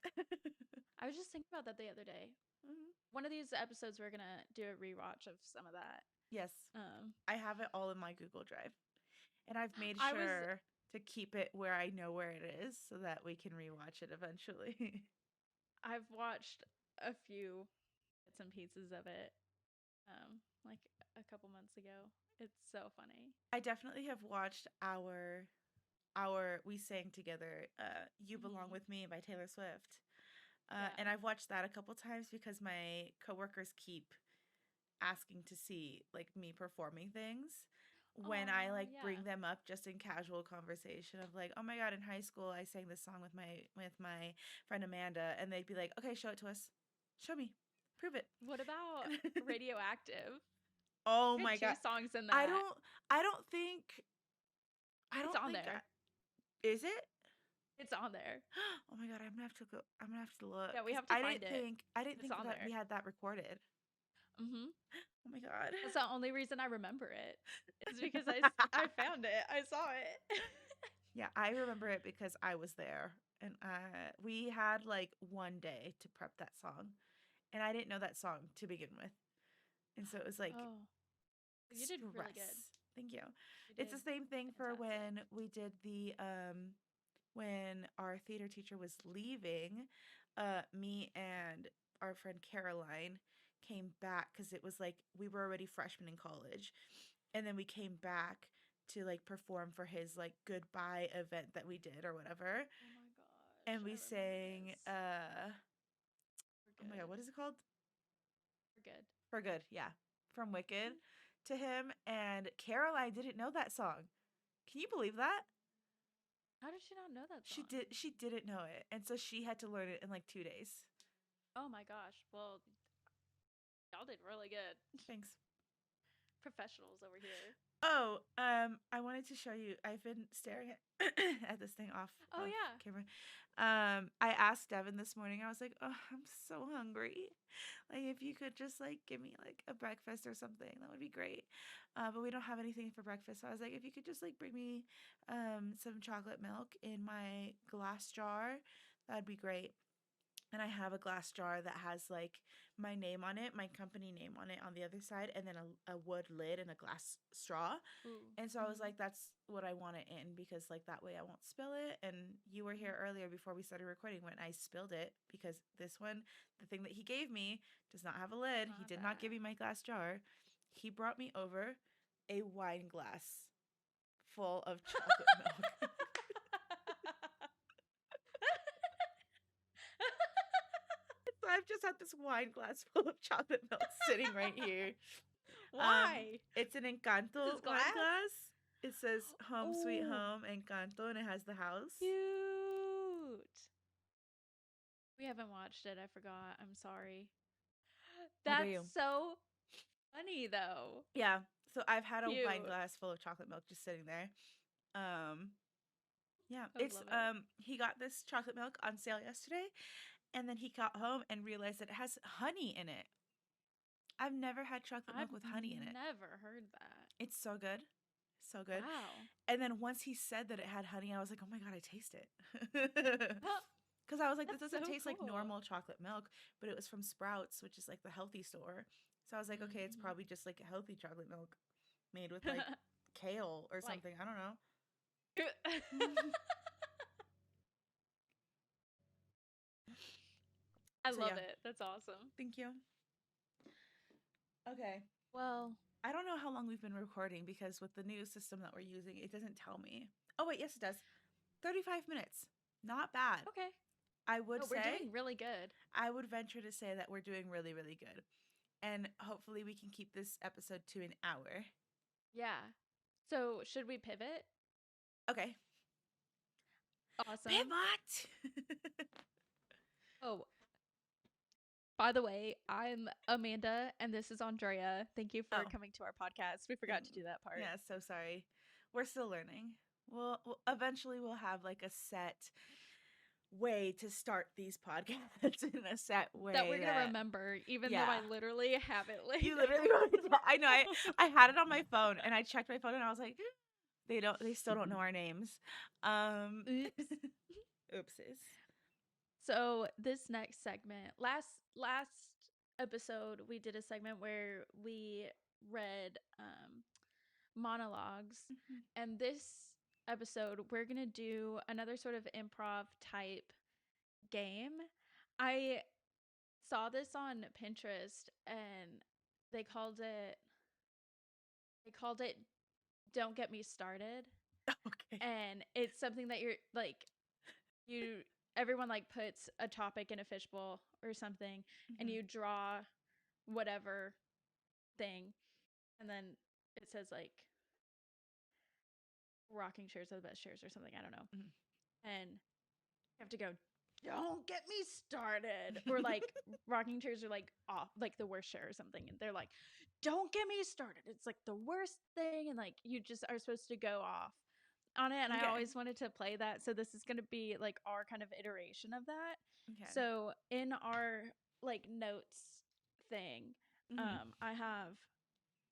Speaker 2: I was just thinking about that the other day.
Speaker 1: Mhm.
Speaker 2: One of these episodes, we're gonna do a rewatch of some of that.
Speaker 1: Yes. I have it all in my Google Drive. And I've made sure to keep it where I know where it is so that we can rewatch it eventually.
Speaker 2: I've watched a few bits and pieces of it, like a couple months ago. It's so funny.
Speaker 1: I definitely have watched our we sang together You Belong With Me by Taylor Swift. And I've watched that a couple times because my coworkers keep asking to see like me performing things when I like bring them up just in casual conversation of like, oh my god, in high school I sang this song with my friend Amanda, and they'd be like, okay, show it to us, show me, prove it.
Speaker 2: What about Radioactive?
Speaker 1: Oh my god,
Speaker 2: 2 songs in that.
Speaker 1: I don't think
Speaker 2: it's on there.
Speaker 1: Is it?
Speaker 2: It's on there.
Speaker 1: Oh my god, I'm gonna have to look.
Speaker 2: Yeah, we have to find it.
Speaker 1: I didn't think that we had that recorded.
Speaker 2: Mm-hmm.
Speaker 1: Oh my god.
Speaker 2: That's the only reason I remember it. Is because I found it. I saw it.
Speaker 1: Yeah, I remember it because I was there, and we had like one day to prep that song, and I didn't know that song to begin with, and so it was like,
Speaker 2: you did really good.
Speaker 1: Thank you. It's the same thing for when we did the when our theater teacher was leaving, me and our friend Caroline came back because it was like we were already freshmen in college, and then we came back to like perform for his like goodbye event that we did or whatever.
Speaker 2: Oh my gosh.
Speaker 1: And we sang oh my god, what is it called? For Good, yeah. From Wicked to him, and Caroline didn't know that song. Can you believe that?
Speaker 2: How did she not know that song?
Speaker 1: She didn't know it, and so she had to learn it in like 2 days.
Speaker 2: Oh my gosh. Well, y'all did really good.
Speaker 1: Thanks.
Speaker 2: Professionals over here.
Speaker 1: Oh, I wanted to show you. I've been staring at this thing off camera. I asked Devin this morning. I was like, "Oh, I'm so hungry. Like, if you could just like give me like a breakfast or something, that would be great." But we don't have anything for breakfast. So I was like, "If you could just like bring me some chocolate milk in my glass jar, that'd be great." And I have a glass jar that has like my name on it, my company name on it on the other side, and then a wood lid and a glass straw.
Speaker 2: Ooh.
Speaker 1: And so I was like, that's what I want it in, because like that way I won't spill it. And you were here earlier before we started recording when I spilled it, because this one, the thing that he gave me, does not have a lid. He did not give me my glass jar. He brought me over a wine glass full of chocolate milk. I've just had this wine glass full of chocolate milk sitting right here.
Speaker 2: Why?
Speaker 1: It's an Encanto wine glass. It says Home Sweet Home Encanto, and it has the house.
Speaker 2: Cute. We haven't watched it. I forgot. I'm sorry. That's so funny, though.
Speaker 1: Yeah. So I've had a wine glass full of chocolate milk just sitting there. Yeah. It's he got this chocolate milk on sale yesterday, and then he got home and realized that it has honey in it. I've never had chocolate milk with honey in it.
Speaker 2: Never heard that.
Speaker 1: It's so good. So good.
Speaker 2: Wow.
Speaker 1: And then once he said that it had honey, I was like, oh my god, I taste it. Because I was like, this
Speaker 2: That's
Speaker 1: doesn't
Speaker 2: so
Speaker 1: taste like
Speaker 2: cool.
Speaker 1: normal chocolate milk, but it was from Sprouts, which is like the healthy store. So I was like, okay, it's
Speaker 2: Mhm.
Speaker 1: probably just like a healthy chocolate milk made with like kale or
Speaker 2: Like-
Speaker 1: something. I don't know.
Speaker 2: I
Speaker 1: So
Speaker 2: love
Speaker 1: yeah,
Speaker 2: it. That's awesome.
Speaker 1: thank you. Okay.
Speaker 2: Well,
Speaker 1: I don't know how long we've been recording because with the new system that we're using, it doesn't tell me. Oh, wait, yes, it does. 35 minutes. Not bad.
Speaker 2: okay.
Speaker 1: I would
Speaker 2: No, we're
Speaker 1: say,
Speaker 2: doing really good.
Speaker 1: I would venture to say that we're doing really, really good. And hopefully we can keep this episode to an hour.
Speaker 2: Yeah. So should we pivot?
Speaker 1: Okay.
Speaker 2: Awesome.
Speaker 1: Pivot!
Speaker 2: Oh, by the way, I'm Amanda and this is Andrea. Thank you for
Speaker 1: Oh.
Speaker 2: coming to our podcast. We forgot to do that part.
Speaker 1: Yeah, so sorry. We're still learning. We'll eventually we'll have like a set way to start these podcasts in a set way
Speaker 2: That we're gonna remember, even though I literally have it laid
Speaker 1: You literally
Speaker 2: out.
Speaker 1: I know I had it on my phone and I checked my phone and I was like, they still don't know our names.
Speaker 2: Oops.
Speaker 1: Oopsies.
Speaker 2: So this next segment, last episode, we did a segment where we read monologues, and this episode we're gonna do another sort of improv type game. I saw this on Pinterest, and they called it "Don't Get Me Started,"
Speaker 1: Okay.
Speaker 2: and it's something that you're like you everyone like puts a topic in a fishbowl or something and you draw whatever thing and then it says like rocking chairs are the best chairs or something, I don't know. And you have to go, don't get me started, or like rocking chairs are like off like the worst chair or something and they're like, don't get me started, it's like the worst thing, and like you just are supposed to go off on it. And I always wanted to play that, so this is going to be like our kind of iteration of that.
Speaker 1: Okay.
Speaker 2: So in our like notes thing, I have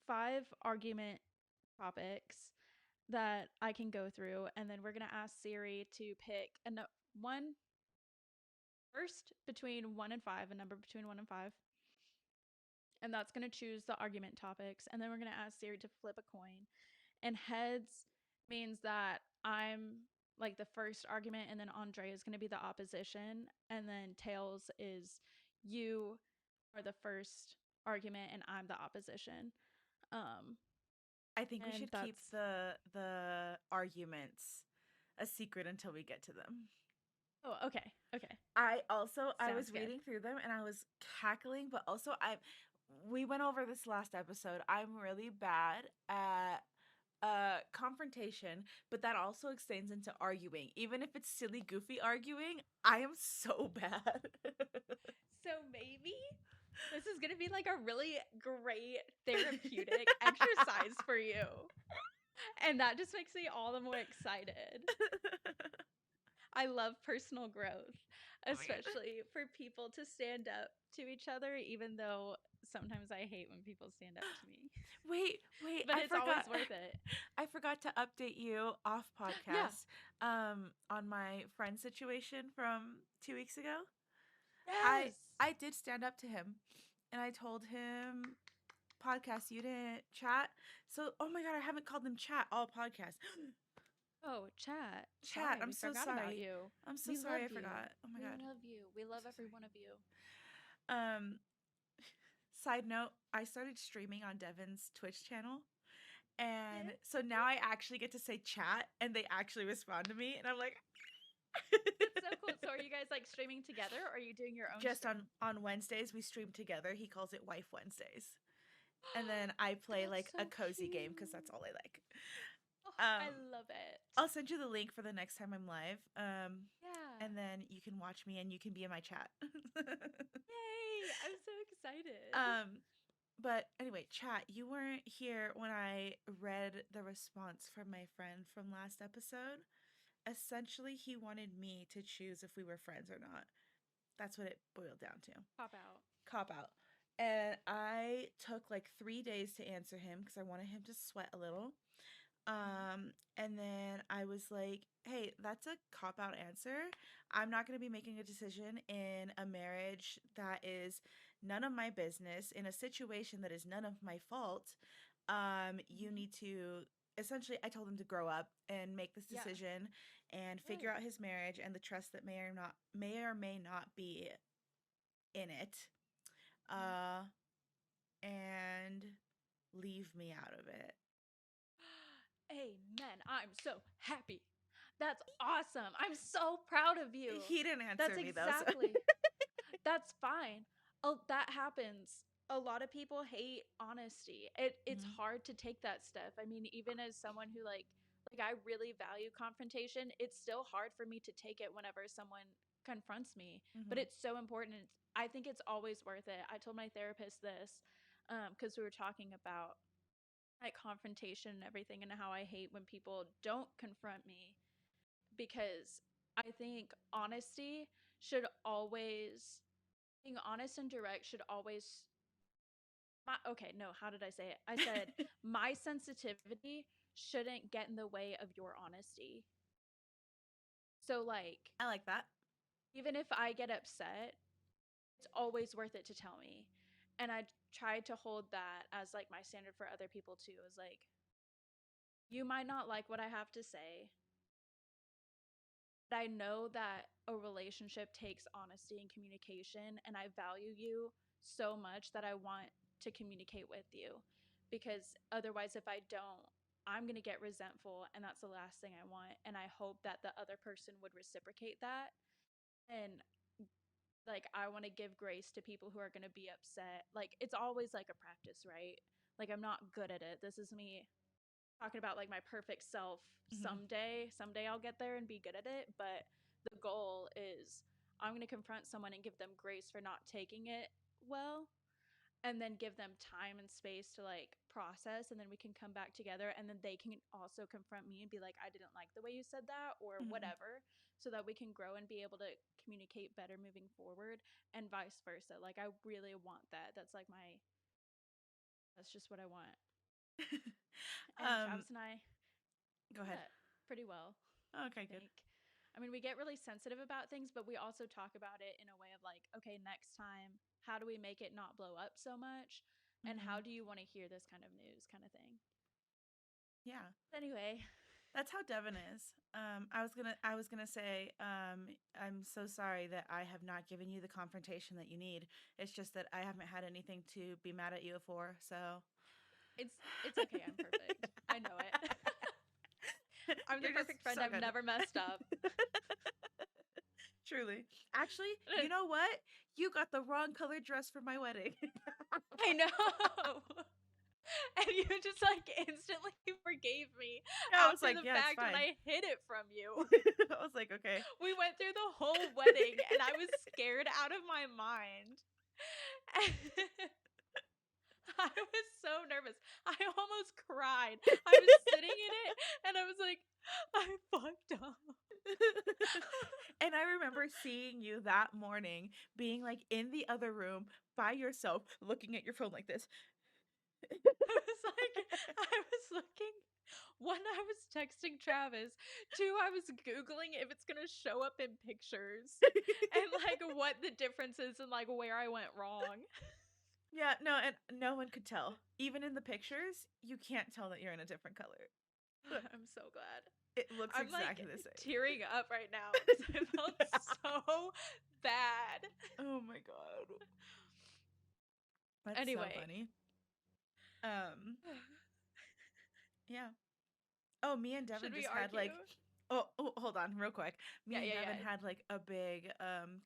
Speaker 2: 5 argument topics that I can go through, and then we're going to ask Siri to pick one first between 1 and 5, a number between 1 and 5. And that's going to choose the argument topics. And then we're going to ask Siri to flip a coin. And heads means that I'm like the first argument, and then Andrea is going to be the opposition. And then tails is you are the first argument and I'm the opposition.
Speaker 1: I think we should keep the arguments a secret until we get to them.
Speaker 2: Oh, okay.
Speaker 1: I was
Speaker 2: good.
Speaker 1: reading through them and I was cackling, but also we went over this last episode. I'm really bad at confrontation, but that also extends into arguing. Even if it's silly, goofy arguing, I am so bad.
Speaker 2: So maybe this is going to be like a really great therapeutic exercise for you. And that just makes me all the more excited. I love personal growth, especially for people to stand up to each other, even though sometimes I hate when people stand up to me.
Speaker 1: Wait,
Speaker 2: but it's always worth it.
Speaker 1: I forgot to update you off podcast on my friend situation from 2 weeks ago.
Speaker 2: Yes.
Speaker 1: I did stand up to him and I told him, podcast, you didn't chat. So, oh my God, I haven't called them chat all podcast.
Speaker 2: Oh, chat.
Speaker 1: Chat,
Speaker 2: Sorry,
Speaker 1: I'm
Speaker 2: we
Speaker 1: so
Speaker 2: forgot
Speaker 1: sorry.
Speaker 2: about you.
Speaker 1: I'm so
Speaker 2: We
Speaker 1: sorry I
Speaker 2: love you.
Speaker 1: forgot. Oh my God.
Speaker 2: We love you. We love every one of you.
Speaker 1: Side note, I started streaming on Devin's Twitch channel. And so now I actually get to say chat and they actually respond to me. And I'm like,
Speaker 2: That's so cool. So are you guys like streaming together or are you doing your own
Speaker 1: just
Speaker 2: stream?
Speaker 1: on Wednesdays, we stream together. He calls it Wife Wednesdays. And then I play like
Speaker 2: so
Speaker 1: a cozy game because
Speaker 2: cute.
Speaker 1: that's all I like.
Speaker 2: I love it.
Speaker 1: I'll send you the link for the next time I'm live.
Speaker 2: Yeah.
Speaker 1: And then you can watch me and you can be in my chat.
Speaker 2: Yay! I'm so excited.
Speaker 1: But anyway, chat, you weren't here when I read the response from my friend from last episode. Essentially, he wanted me to choose if we were friends or not. That's what it boiled down to. Cop out. And I took like 3 days to answer him because I wanted him to sweat a little. And then I was like, hey, that's a cop out answer. I'm not going to be making a decision in a marriage that is none of my business, in a situation that is none of my fault. You
Speaker 2: Mhm.
Speaker 1: need to essentially, I told him to grow up and make this
Speaker 2: Yeah.
Speaker 1: decision and figure
Speaker 2: Right.
Speaker 1: out his marriage and the trust that may or may not be in it.
Speaker 2: Mhm.
Speaker 1: Uh, and leave me out of it.
Speaker 2: Amen. I'm so happy. That's awesome. I'm so proud of you.
Speaker 1: He didn't
Speaker 2: That's
Speaker 1: answer me though, so
Speaker 2: exactly. That's fine. Oh, that happens. A lot of people hate honesty. It's
Speaker 1: Mhm,
Speaker 2: hard to take that step. I mean, even as someone who like I really value confrontation, it's still hard for me to take it whenever someone confronts me. But
Speaker 1: mhm,
Speaker 2: it's so important. I think it's always worth it. I told my therapist this because we were talking about like confrontation and everything and how I hate when people don't confront me because I think honesty should always being honest and direct should always okay, no, how did I say it? I said my sensitivity shouldn't get in the way of your honesty. So like
Speaker 1: I like that.
Speaker 2: even if I get upset, it's always worth it to tell me. And I tried to hold that as like my standard for other people too. Is like you might not like what I have to say, but I know that a relationship takes honesty and communication, and I value you so much that I want to communicate with you. Because otherwise, if I don't, I'm going to get resentful, and that's the last thing I want. And I hope that the other person would reciprocate that. And like, I want to give grace to people who are going to be upset. Like, it's always like a practice, right? Like, I'm not good at it. This is me talking about like my perfect self
Speaker 1: Mhm,
Speaker 2: someday I'll get there and be good at it, but the goal is I'm going to confront someone and give them grace for not taking it well, and then give them time and space to like process, and then we can come back together, and then they can also confront me and be like, I didn't like the way you said that or
Speaker 1: mhm.
Speaker 2: whatever, so that we can grow and be able to communicate better moving forward, and vice versa. Like I really want that. That's just what I want. And
Speaker 1: Um,
Speaker 2: Travis and I
Speaker 1: go
Speaker 2: do
Speaker 1: ahead.
Speaker 2: that pretty well, I
Speaker 1: Okay, good.
Speaker 2: think. I mean, we get really sensitive about things, but we also talk about it in a way of like, okay, next time, how do we make it not blow up so much? And how
Speaker 1: Mhm.
Speaker 2: do you want to hear this kind of news, kind of thing?
Speaker 1: Yeah.
Speaker 2: But anyway,
Speaker 1: That's how Devin is. I was gonna say, I'm so sorry that I have not given you the confrontation that you need. It's just that I haven't had anything to be mad at you for, so
Speaker 2: it's it's okay. I'm perfect. I know it. I'm the
Speaker 1: you're just
Speaker 2: perfect friend.
Speaker 1: so
Speaker 2: I've
Speaker 1: good.
Speaker 2: never messed up.
Speaker 1: Truly. Actually, you know what? You got the wrong colored dress for my wedding.
Speaker 2: I know. And you just like instantly forgave me
Speaker 1: I was
Speaker 2: after
Speaker 1: like,
Speaker 2: the
Speaker 1: yeah, it's
Speaker 2: fact when
Speaker 1: fine.
Speaker 2: I hid it from you.
Speaker 1: I was like, okay.
Speaker 2: We went through the whole wedding and I was scared out of my mind. I was so nervous. I almost cried. I was sitting in it and I was like, I fucked up.
Speaker 1: And I remember seeing you that morning being like in the other room by yourself, looking at your phone like this.
Speaker 2: I was looking. One, I was texting Travis. Two, I was Googling if it's going to show up in pictures and like what the difference is and like where I went wrong.
Speaker 1: Yeah, no, and no one could tell. Even in the pictures, you can't tell that you're in a different color. Look,
Speaker 2: I'm so glad.
Speaker 1: it looks
Speaker 2: I'm like
Speaker 1: exactly the same.
Speaker 2: tearing up right now because I felt so bad.
Speaker 1: Oh my god. That's so
Speaker 2: Anyway,
Speaker 1: funny. Um, yeah. Oh, me and
Speaker 2: should
Speaker 1: Devin
Speaker 2: we
Speaker 1: just had
Speaker 2: argue?
Speaker 1: like hold on, real quick.
Speaker 2: Yeah,
Speaker 1: Me and
Speaker 2: yeah,
Speaker 1: Devin
Speaker 2: yeah.
Speaker 1: had like a big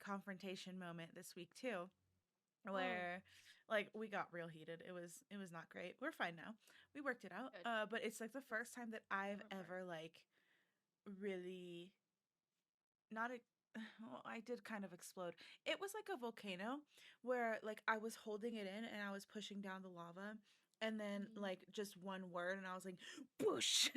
Speaker 1: confrontation moment this week too,
Speaker 2: Oh,
Speaker 1: where like we got real heated. It was not great. We're fine now. We worked it out.
Speaker 2: good.
Speaker 1: But it's like the first time that
Speaker 2: I
Speaker 1: I've
Speaker 2: remember.
Speaker 1: ever like really not a well, I did kind of explode. It was like a volcano where like I was holding it in and I was pushing down the lava and then
Speaker 2: Hmm.
Speaker 1: like just one word and I was like whoosh.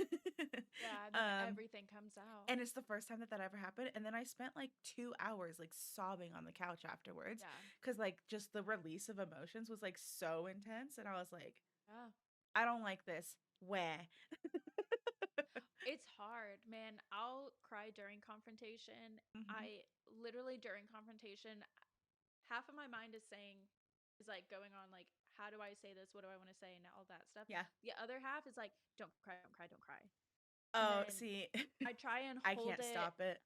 Speaker 2: Yeah, and then
Speaker 1: um
Speaker 2: everything comes out.
Speaker 1: and it's the first time that that ever happened and then I spent like 2 hours like sobbing on the couch afterwards
Speaker 2: Yeah,
Speaker 1: cuz like just the release of emotions was like so intense and I was like
Speaker 2: yeah.
Speaker 1: I don't like this. Where?
Speaker 2: It's hard, man. I'll cry during confrontation. I literally, during confrontation, half of my mind is like going on, like, how do I say this? What do I want to say? And all that stuff.
Speaker 1: Yeah.
Speaker 2: The other half is like, don't cry, don't cry, don't cry. And
Speaker 1: Oh,
Speaker 2: then
Speaker 1: see,
Speaker 2: I try and
Speaker 1: I
Speaker 2: hold
Speaker 1: can't
Speaker 2: it.
Speaker 1: stop it.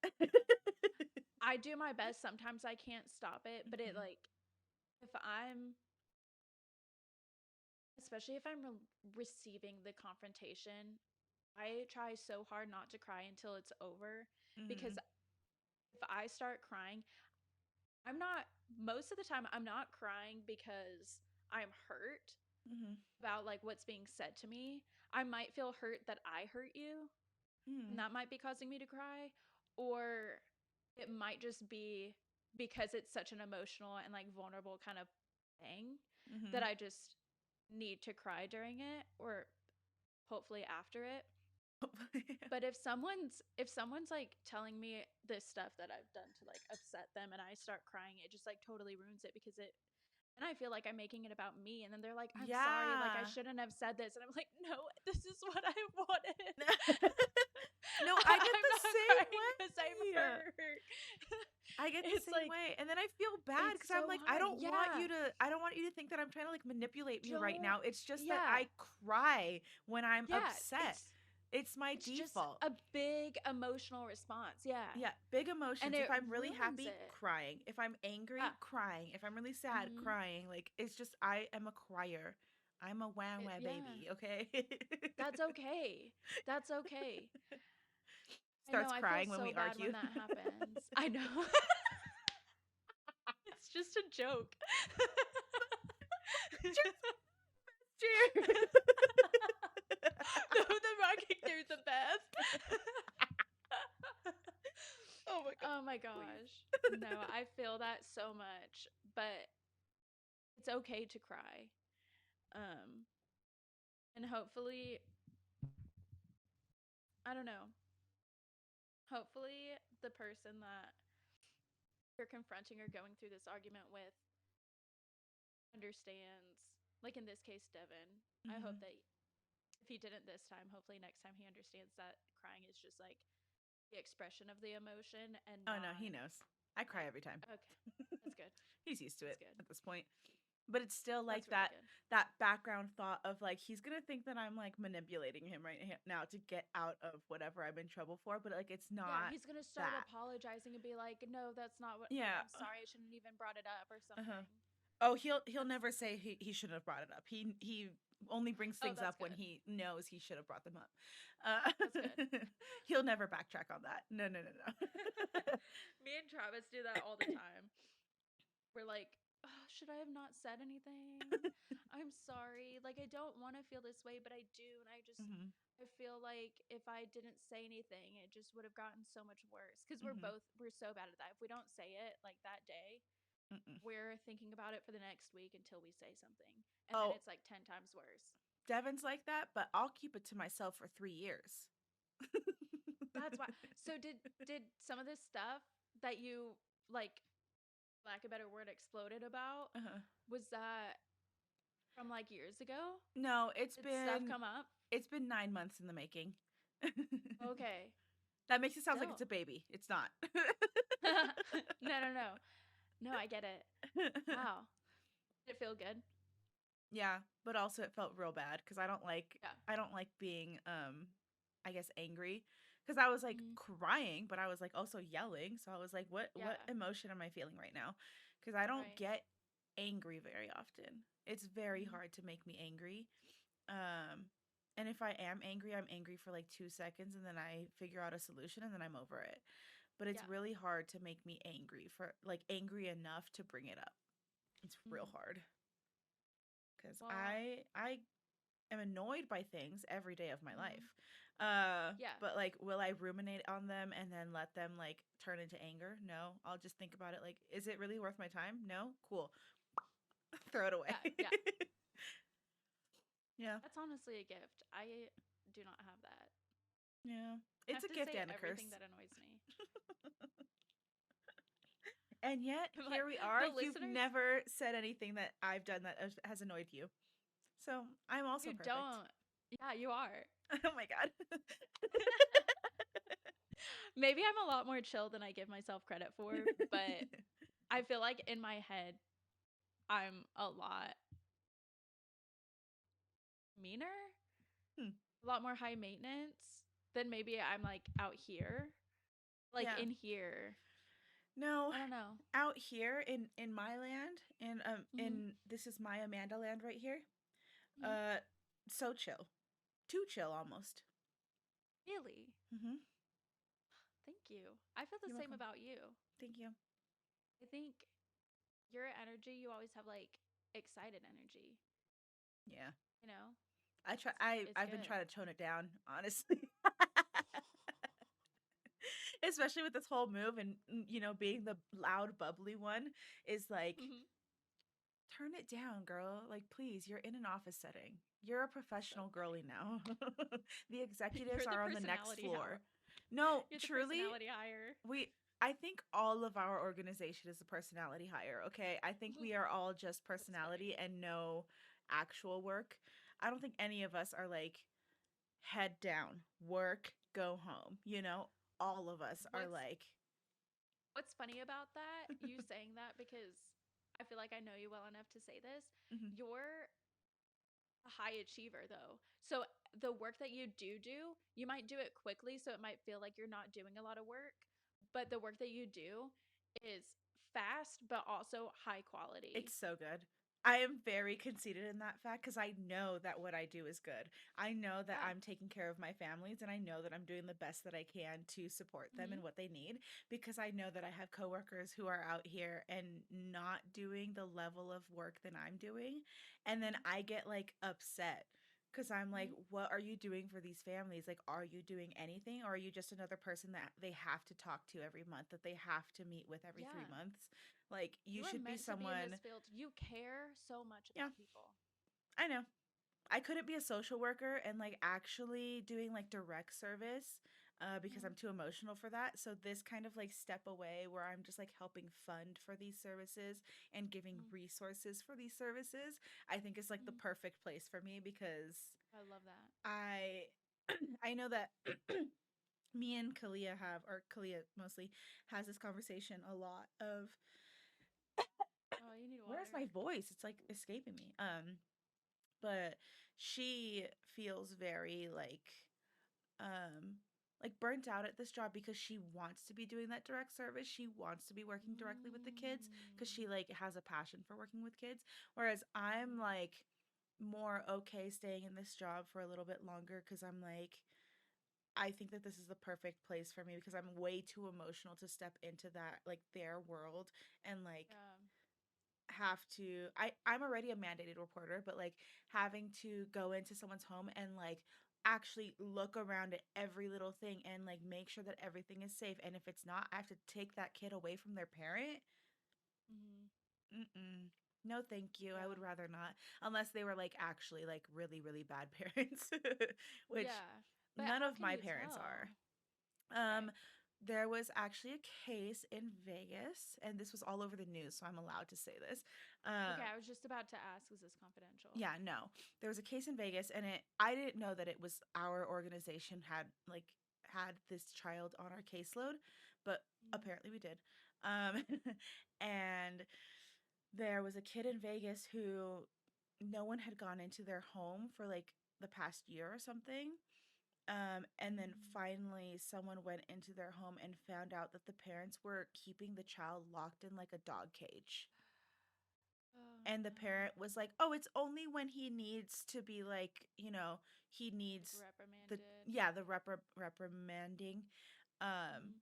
Speaker 2: I do my best. Sometimes I can't stop it, but it,
Speaker 1: Mhm.
Speaker 2: like, if I'm, especially if I'm receiving the confrontation, I try so hard not to cry until it's over, because if I start crying, most of the time, I'm not crying because I'm hurt about, like, what's being said to me. I might feel hurt that I hurt you, and that might be causing me to cry, or it might just be because it's such an emotional and, like, vulnerable kind of thing that I just need to cry during it, or hopefully after it. But if someone's like telling me this stuff that I've done to, like, upset them, and I start crying, it just, like, totally ruins it, because and I feel like I'm making it about me, and then they're like, I'm sorry, like, I
Speaker 1: Yeah.
Speaker 2: shouldn't have said this, and I'm like, no, this is what I wanted.
Speaker 1: No, I get
Speaker 2: I'm
Speaker 1: the
Speaker 2: not
Speaker 1: same
Speaker 2: crying
Speaker 1: way.
Speaker 2: because I'm hurt.
Speaker 1: I get the
Speaker 2: It's
Speaker 1: same
Speaker 2: like,
Speaker 1: way, and then I feel bad
Speaker 2: it's
Speaker 1: because I'm
Speaker 2: so
Speaker 1: like,
Speaker 2: hard. Yeah.
Speaker 1: I don't want you to think that I'm trying to, like, manipulate you right
Speaker 2: Don't.
Speaker 1: now. It's just that
Speaker 2: Yeah.
Speaker 1: I cry when I'm
Speaker 2: Yeah.
Speaker 1: upset. It's my
Speaker 2: It's just
Speaker 1: default.
Speaker 2: a big emotional response. Yeah.
Speaker 1: Yeah, big emotions.
Speaker 2: And
Speaker 1: If
Speaker 2: it
Speaker 1: I'm really
Speaker 2: ruins
Speaker 1: happy,
Speaker 2: it.
Speaker 1: crying. If I'm angry,
Speaker 2: Yeah.
Speaker 1: crying. If I'm really sad,
Speaker 2: Mhm.
Speaker 1: crying. Like, it's just, I am a crier. I'm a wah wah
Speaker 2: Yeah.
Speaker 1: baby, okay?
Speaker 2: That's okay. That's okay. I know,
Speaker 1: Starts
Speaker 2: I feel
Speaker 1: crying when
Speaker 2: so
Speaker 1: we
Speaker 2: bad
Speaker 1: argue.
Speaker 2: when that happens. I know. It's just a joke.
Speaker 1: Cheers.
Speaker 2: The rocking through the best.
Speaker 1: Oh my god.
Speaker 2: Oh my
Speaker 1: Please.
Speaker 2: gosh. No, I feel that so much, but it's okay to cry. And hopefully, I don't know. Hopefully the person that you're confronting or going through this argument with understands, like in this case, Devin. I hope that if he didn't this time, hopefully next time he understands that crying is just like the expression of the emotion, and
Speaker 1: Oh
Speaker 2: not,
Speaker 1: no, he knows. I cry
Speaker 2: like,
Speaker 1: every time.
Speaker 2: okay, that's good.
Speaker 1: He's used to it
Speaker 2: That's good.
Speaker 1: at this point. But it's still like
Speaker 2: That's really good.
Speaker 1: that background thought of, like, he's gonna think that I'm, like, manipulating him right now to get out of whatever I'm in trouble for, but, like, it's
Speaker 2: Yeah,
Speaker 1: not
Speaker 2: he's gonna start
Speaker 1: that.
Speaker 2: apologizing and be like, no, that's not what, like,
Speaker 1: Yeah.
Speaker 2: I'm sorry, I shouldn't even brought it up, or something.
Speaker 1: Oh, he'll never say he shouldn't have brought it up. He only brings things up when
Speaker 2: Good.
Speaker 1: he knows he should have brought them up.
Speaker 2: That's good.
Speaker 1: He'll never backtrack on that. No.
Speaker 2: Me and Travis do that all the time. We're like, oh, should I have not said anything? I'm sorry. Like, I don't want to feel this way, but I do. And I feel like if I didn't say anything, it just would have gotten so much worse. Because we're so bad at that. If we don't say it, like, that day, we're thinking about it for the next week until we say something. And then it's like 10 times worse.
Speaker 1: Devin's like that, but I'll keep it to myself for 3 years.
Speaker 2: That's why. So did some of this stuff that you, like, lack of a better word, exploded about, was that from, like, years ago?
Speaker 1: No,
Speaker 2: Did stuff come up?
Speaker 1: It's been 9 months in the making.
Speaker 2: Okay.
Speaker 1: That makes it sound like it's a baby. It's not.
Speaker 2: No. No, I get it. Wow. Did it feel good?
Speaker 1: Yeah, but also it felt real bad because I don't like being I guess angry, because I was, like, crying, but I was, like, also yelling. So I was like, what emotion am I feeling right now? Because I don't get angry very often. It's very hard to make me angry. And if I am angry, I'm angry for like 2 seconds, and then I figure out a solution, and then I'm over it. But it's really hard to make me angry, for like angry enough to bring it up. It's real hard. Because I am annoyed by things every day of my life. But, like, will I ruminate on them and then let them, like, turn into anger? No. I'll just think about it like, is it really worth my time? No? Cool. Throw it away.
Speaker 2: Yeah.
Speaker 1: Yeah.
Speaker 2: That's honestly a gift. I do not have that.
Speaker 1: Yeah. It's a gift and a curse.
Speaker 2: Everything that annoys me.
Speaker 1: And yet, here we are. You've never said anything that I've done that has annoyed you. So I'm also perfect.
Speaker 2: Don't. Yeah, you are.
Speaker 1: Oh my God.
Speaker 2: Maybe I'm a lot more chill than I give myself credit for, but I feel like in my head, I'm a lot meaner,
Speaker 1: Hmm.
Speaker 2: a lot more high maintenance than maybe I'm like out here. Like
Speaker 1: Yeah.
Speaker 2: in here,
Speaker 1: No,
Speaker 2: I don't know.
Speaker 1: out here in my land,
Speaker 2: Mm-hmm.
Speaker 1: in this is my Amanda land right here.
Speaker 2: Mm-hmm.
Speaker 1: Uh, so chill, too chill almost.
Speaker 2: Really?
Speaker 1: Mm-hmm.
Speaker 2: Thank you. I feel the
Speaker 1: You're
Speaker 2: same
Speaker 1: welcome.
Speaker 2: about you.
Speaker 1: Thank you.
Speaker 2: I think your energy, you always have like excited energy,
Speaker 1: Yeah,
Speaker 2: you know?
Speaker 1: I try.
Speaker 2: It's
Speaker 1: I've been
Speaker 2: good.
Speaker 1: trying to tone it down, honestly. Especially with this whole move and being the loud bubbly one is like
Speaker 2: Mm-hmm.
Speaker 1: turn it down, girl. Like, please, you're in an office setting. You're a
Speaker 2: So
Speaker 1: professional girly
Speaker 2: funny.
Speaker 1: now. The executives
Speaker 2: You're the
Speaker 1: are on the next
Speaker 2: personality
Speaker 1: floor. No,
Speaker 2: You're the
Speaker 1: truly,
Speaker 2: personality hire.
Speaker 1: we I think all of our organization is a personality hire, okay? I think we are all just
Speaker 2: That's funny.
Speaker 1: personality and no actual work. I don't think any of us are like head down, work, go home, All of us are
Speaker 2: What's
Speaker 1: like
Speaker 2: What's funny about that? You saying that because I feel like I know you well enough to say this.
Speaker 1: mhm.
Speaker 2: You're a high achiever though. So the work that you do, you might do it quickly so it might feel like you're not doing a lot of work, but the work that you do is fast but also high quality.
Speaker 1: It's so good. I am very conceited in that fact because I know that what I do is good. I know that
Speaker 2: Yeah.
Speaker 1: I'm taking care of my families and I know that I'm doing the best that I can to support them
Speaker 2: Mhm.
Speaker 1: and what they need because I know that I have coworkers who are out here and not doing the level of work that I'm doing. And then
Speaker 2: Mhm.
Speaker 1: I get like upset because I'm like,
Speaker 2: Mhm.
Speaker 1: what are you doing for these families? Like, are you doing anything or are you just another person that they have to talk to every month, that they have to meet with every three
Speaker 2: Yeah.
Speaker 1: months? Like, you
Speaker 2: You are
Speaker 1: should be
Speaker 2: meant to be in this
Speaker 1: someone.
Speaker 2: field. You care so much
Speaker 1: Yeah,
Speaker 2: about people.
Speaker 1: I know. I couldn't be a social worker and like actually doing like direct service because
Speaker 2: Mhm.
Speaker 1: I'm too emotional for that. So this kind of like step away where I'm just like helping fund for these services and giving
Speaker 2: Mhm.
Speaker 1: resources for these services, I think is like the
Speaker 2: Mhm.
Speaker 1: perfect place for me because
Speaker 2: I love that.
Speaker 1: I I know that me and Kalia have, or Kalia mostly has this conversation a lot of
Speaker 2: Oh, you need
Speaker 1: where's
Speaker 2: water.
Speaker 1: my voice? It's like escaping me. But she feels very like burnt out at this job because she wants to be doing that direct service. She wants to be working directly with the kids because
Speaker 2: Mm.
Speaker 1: she like has a passion for working with kids. Whereas I'm
Speaker 2: Mhm.
Speaker 1: like more okay staying in this job for a little bit longer because I'm like I think that this is the perfect place for me because I'm way too emotional to step into that like their world and like
Speaker 2: Yeah.
Speaker 1: have to I'm already a mandated reporter, but like having to go into someone's home and like actually look around at every little thing and like make sure that everything is safe, and if it's not, I have to take that kid away from their parent.
Speaker 2: Mhm.
Speaker 1: Mm-mm. No, thank you. I
Speaker 2: Yeah.
Speaker 1: would rather not, unless they were like actually like really really bad parents, which
Speaker 2: Yeah. But
Speaker 1: none
Speaker 2: how
Speaker 1: of
Speaker 2: can
Speaker 1: my
Speaker 2: you
Speaker 1: parents
Speaker 2: tell?
Speaker 1: are.
Speaker 2: Okay.
Speaker 1: There was actually a case in Vegas, and this was all over the news, so I'm allowed to say this.
Speaker 2: Okay,
Speaker 1: Um,
Speaker 2: I was just about to ask, is this confidential?
Speaker 1: yeah, no. There was a case in Vegas, and I didn't know that it was our organization had this child on our caseload, but
Speaker 2: Mm.
Speaker 1: apparently we did. Um and there was a kid in Vegas who no one had gone into their home for like the past year or something. And then
Speaker 2: Mm.
Speaker 1: finally someone went into their home and found out that the parents were keeping the child locked in like a dog cage,
Speaker 2: Oh
Speaker 1: and the
Speaker 2: no.
Speaker 1: parent was like, "Oh, it's only when he needs to be like, he
Speaker 2: Like
Speaker 1: needs the
Speaker 2: reprimanded.
Speaker 1: yeah, the reprimanding." Um,
Speaker 2: Mhm.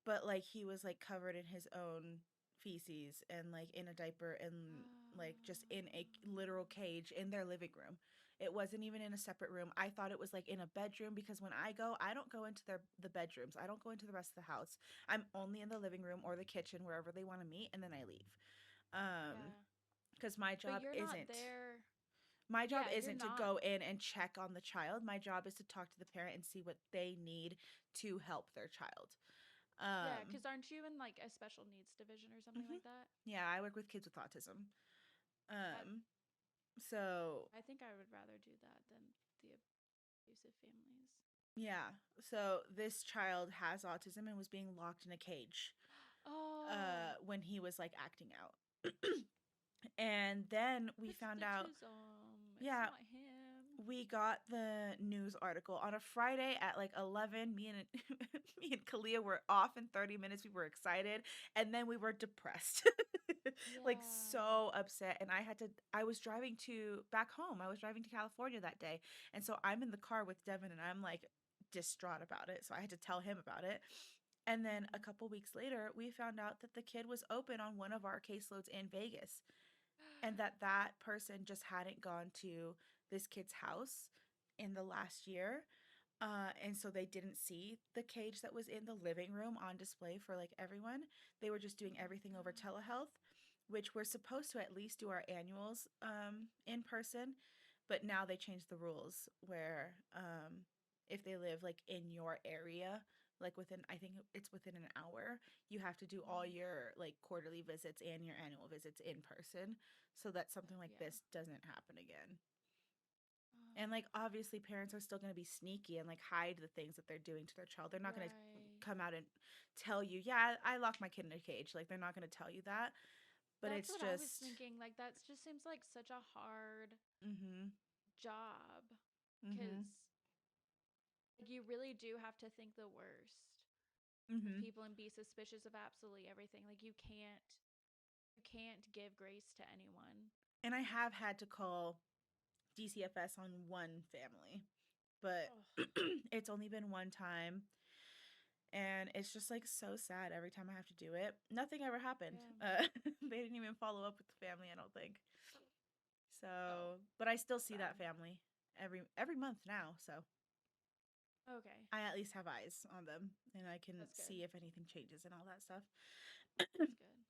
Speaker 1: but like he was like covered in his own feces and like in a diaper and like just in a literal cage in their living room. It wasn't even in a separate room. I thought it was like in a bedroom because when I go, I don't go into the bedrooms. I don't go into the rest of the house. I'm only in the living room or the kitchen wherever they want to meet, and then I leave. Um
Speaker 2: Yeah.
Speaker 1: because my
Speaker 2: But
Speaker 1: job
Speaker 2: you're not
Speaker 1: isn't
Speaker 2: there.
Speaker 1: my job
Speaker 2: Yeah, you're
Speaker 1: isn't to
Speaker 2: not.
Speaker 1: go in and check on the child. My job is to talk to the parent and see what they need to help their child.
Speaker 2: Yeah,
Speaker 1: um
Speaker 2: because aren't you in like a special needs division or something
Speaker 1: mhm.
Speaker 2: like that?
Speaker 1: Yeah, I work with kids with autism.
Speaker 2: I
Speaker 1: um so
Speaker 2: I think I would rather do that than the abusive families.
Speaker 1: Yeah. So this child has autism and was being locked in a cage
Speaker 2: Oh,
Speaker 1: when he was like acting out. And then we
Speaker 2: it's
Speaker 1: found
Speaker 2: the
Speaker 1: out,
Speaker 2: twosome. It's
Speaker 1: yeah,
Speaker 2: not him.
Speaker 1: we got the news article on a Friday at like 11. Me and me and Kalia were off in 30 minutes. We were excited, and then we were depressed. Like
Speaker 2: Yeah.
Speaker 1: so upset. And I was driving to back home. I was driving to California that day. And so I'm in the car with Devin and I'm like distraught about it. So I had to tell him about it. And then a
Speaker 2: Mhm.
Speaker 1: couple weeks later, we found out that the kid was open on one of our caseloads in Vegas, and that person just hadn't gone to this kid's house in the last year. And so they didn't see the cage that was in the living room on display for like everyone. They were just doing
Speaker 2: Oh my
Speaker 1: everything over
Speaker 2: god.
Speaker 1: telehealth, which we're supposed to at least do our annuals in person. But now they changed the rules where if they live like in your area, like within, I think it's within an hour, you have to do all
Speaker 2: Mhm.
Speaker 1: your like quarterly visits and your annual visits in person so that something like
Speaker 2: Yeah.
Speaker 1: this doesn't happen again. And
Speaker 2: Oh,
Speaker 1: like obviously parents are still going to be sneaky and like hide the things that they're doing to their child. They're not going to
Speaker 2: right.
Speaker 1: come out and tell you, "Yeah, I locked my kid in a cage." Like they're not going to tell you that, but
Speaker 2: That's
Speaker 1: it's
Speaker 2: what I was
Speaker 1: just
Speaker 2: thinking. Like that just seems like such a hard
Speaker 1: mhm.
Speaker 2: job
Speaker 1: Mhm.
Speaker 2: cuz like you really do have to think the worst of
Speaker 1: Mhm.
Speaker 2: people and be suspicious of absolutely everything. Like you can't give grace to anyone.
Speaker 1: And I have had to call DCFS on one family, but
Speaker 2: Oh,
Speaker 1: it's only been one time. And it's just like so sad every time I have to do it. Nothing ever happened.
Speaker 2: yeah.
Speaker 1: They didn't even follow up with the family, I don't think.
Speaker 2: Oh,
Speaker 1: So, but I still
Speaker 2: that's
Speaker 1: see
Speaker 2: sad.
Speaker 1: that family every month now. So
Speaker 2: Okay.
Speaker 1: I at least have eyes on them and I can
Speaker 2: That's good.
Speaker 1: see if anything changes and all that stuff.
Speaker 2: That's good.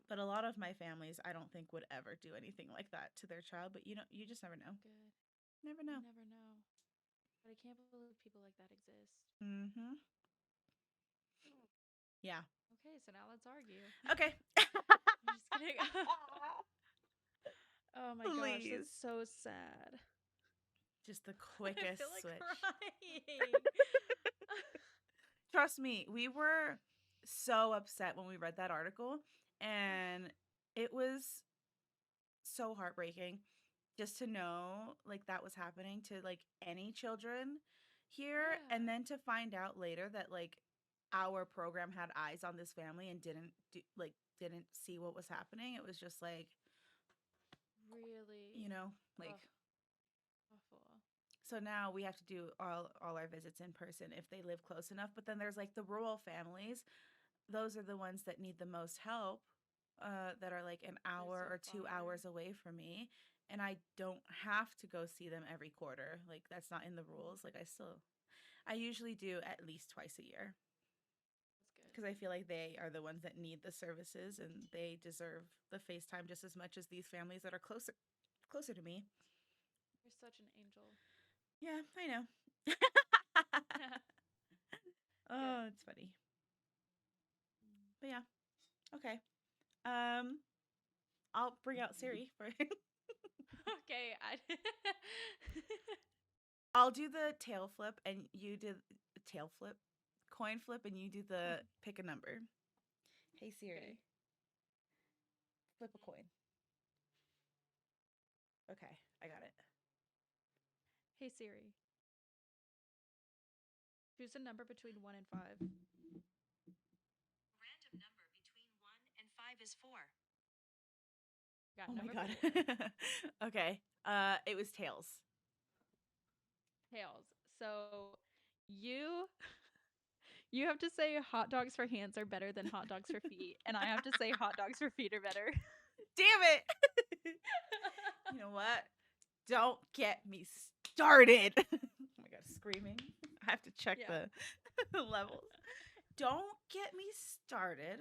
Speaker 1: But a lot of my families, I don't think would ever do anything like that to their child. But you know, you just never know.
Speaker 2: Good.
Speaker 1: Never
Speaker 2: You
Speaker 1: know.
Speaker 2: never know. But I can't believe people like that exist.
Speaker 1: Mm-hmm. Yeah.
Speaker 2: Okay, so now let's argue.
Speaker 1: Okay.
Speaker 2: I'm just kidding. Oh my gosh,
Speaker 1: Please.
Speaker 2: that's so sad.
Speaker 1: Just the
Speaker 2: I feel
Speaker 1: quickest
Speaker 2: like
Speaker 1: switch.
Speaker 2: crying.
Speaker 1: Trust me, we were so upset when we read that article, and it was so heartbreaking just to know like that was happening to like any children here, and
Speaker 2: Yeah,
Speaker 1: then to find out later that like our program had eyes on this family and didn't see what was happening. It was just like,
Speaker 2: really.
Speaker 1: you know, like,
Speaker 2: Oh, awful.
Speaker 1: so now we have to do all our visits in person if they live close enough. But then there's like the rural families. Those are the ones that need the most help, that are like an
Speaker 2: They're
Speaker 1: hour
Speaker 2: so
Speaker 1: or 2 hours
Speaker 2: far.
Speaker 1: away from me. And I don't have to go see them every quarter. Like, that's not in the
Speaker 2: Mhm.
Speaker 1: rules. I usually do at least twice a year
Speaker 2: That's good.
Speaker 1: because I feel like they are the ones that need the services and they deserve the FaceTime just as much as these families that are closer to me.
Speaker 2: You're such an angel.
Speaker 1: Yeah, I know.
Speaker 2: Good.
Speaker 1: Oh, it's funny.
Speaker 2: Mm.
Speaker 1: But yeah, okay. Um, I'll bring out Siri for
Speaker 2: Okay, I
Speaker 1: I'll do the tail flip and you do tail flip, coin flip, and you do the pick a number. Hey
Speaker 2: Okay.
Speaker 1: Siri, flip a coin. Okay, I got it.
Speaker 2: Hey Siri, choose a number between 1 and 5.
Speaker 5: Random number between 1 and 5 is 4.
Speaker 1: Oh
Speaker 2: Got
Speaker 1: my
Speaker 2: number
Speaker 1: god.
Speaker 2: 4.
Speaker 1: Okay. It was tails.
Speaker 2: Tails. So you you have to say hot dogs for hands are better than hot dogs for feet, and I have to say hot dogs for feet are better.
Speaker 1: Damn it. You know what? Don't get me started. Oh my god, screaming. I have to check
Speaker 2: Yeah.
Speaker 1: the levels. Don't get me started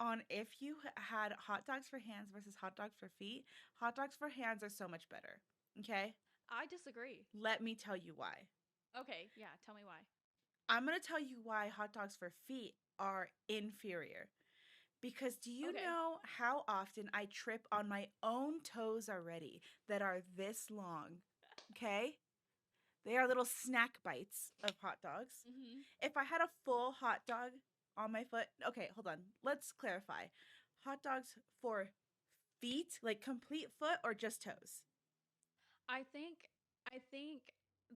Speaker 1: on if you had hot dogs for hands versus hot dogs for feet. Hot dogs for hands are so much better. Okay?
Speaker 2: I disagree.
Speaker 1: Let me tell you why.
Speaker 2: Okay, yeah, tell me why.
Speaker 1: I'm going to tell you why hot dogs for feet are inferior. Because do you
Speaker 2: Okay.
Speaker 1: know how often I trip on my own toes already that are this long? Okay? They are little snack bites of hot dogs.
Speaker 2: Mm-hmm.
Speaker 1: If I had a full hot dog on my foot, okay, hold on. Let's clarify. Hot dogs for feet, like complete foot, or just toes?
Speaker 2: I think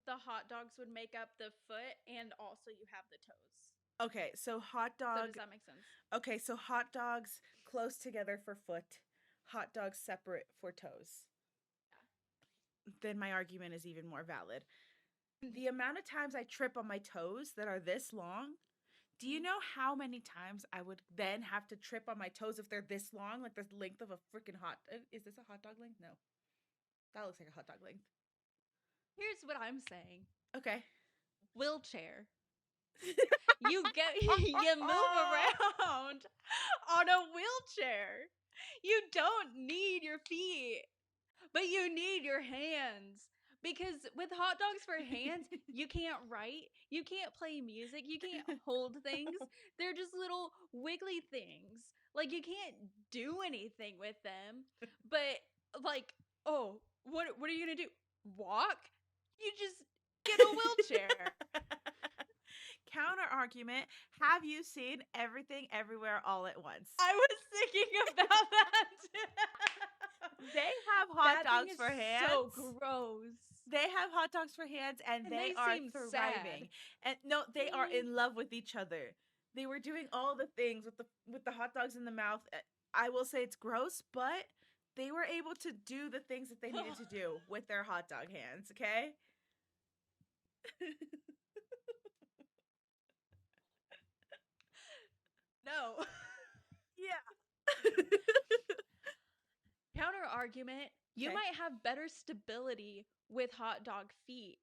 Speaker 2: the hot dogs would make up the foot, and also you have the toes.
Speaker 1: Okay, so hot
Speaker 2: So
Speaker 1: dog.
Speaker 2: does that make sense?
Speaker 1: Okay, so hot dogs close together for foot, hot dogs separate for toes. Then my argument is even more valid. The amount of times I trip on my toes that are this long, do you know how many times I would then have to trip on my toes if they're this long, like the length of a freaking hot? Is this a hot dog length? No, that looks like a hot dog length.
Speaker 2: Here's what I'm saying.
Speaker 1: Okay.
Speaker 2: Wheelchair. You move around on a wheelchair. You don't need your feet, but you need your hands. Because with hot dogs for hands, you can't write, you can't play music, you can't hold things. They're just little wiggly things. Like you can't do anything with them. But like, oh, what are you gonna do? Walk? You just get a wheelchair.
Speaker 1: Counter argument. Have you seen Everything Everywhere All at Once?
Speaker 2: I was thinking about that.
Speaker 1: They have hot dogs for hands.
Speaker 2: So gross.
Speaker 1: They have hot dogs for hands, and they are
Speaker 2: seem
Speaker 1: thriving.
Speaker 2: sad.
Speaker 1: And no, they are in love with each other. They were doing all the things with the hot dogs in the mouth. I will say it's gross, but they were able to do the things that they needed to do with their hot dog hands. Okay.
Speaker 2: No.
Speaker 1: Yeah.
Speaker 2: Counter argument. You
Speaker 1: Okay.
Speaker 2: might have better stability with hot dog feet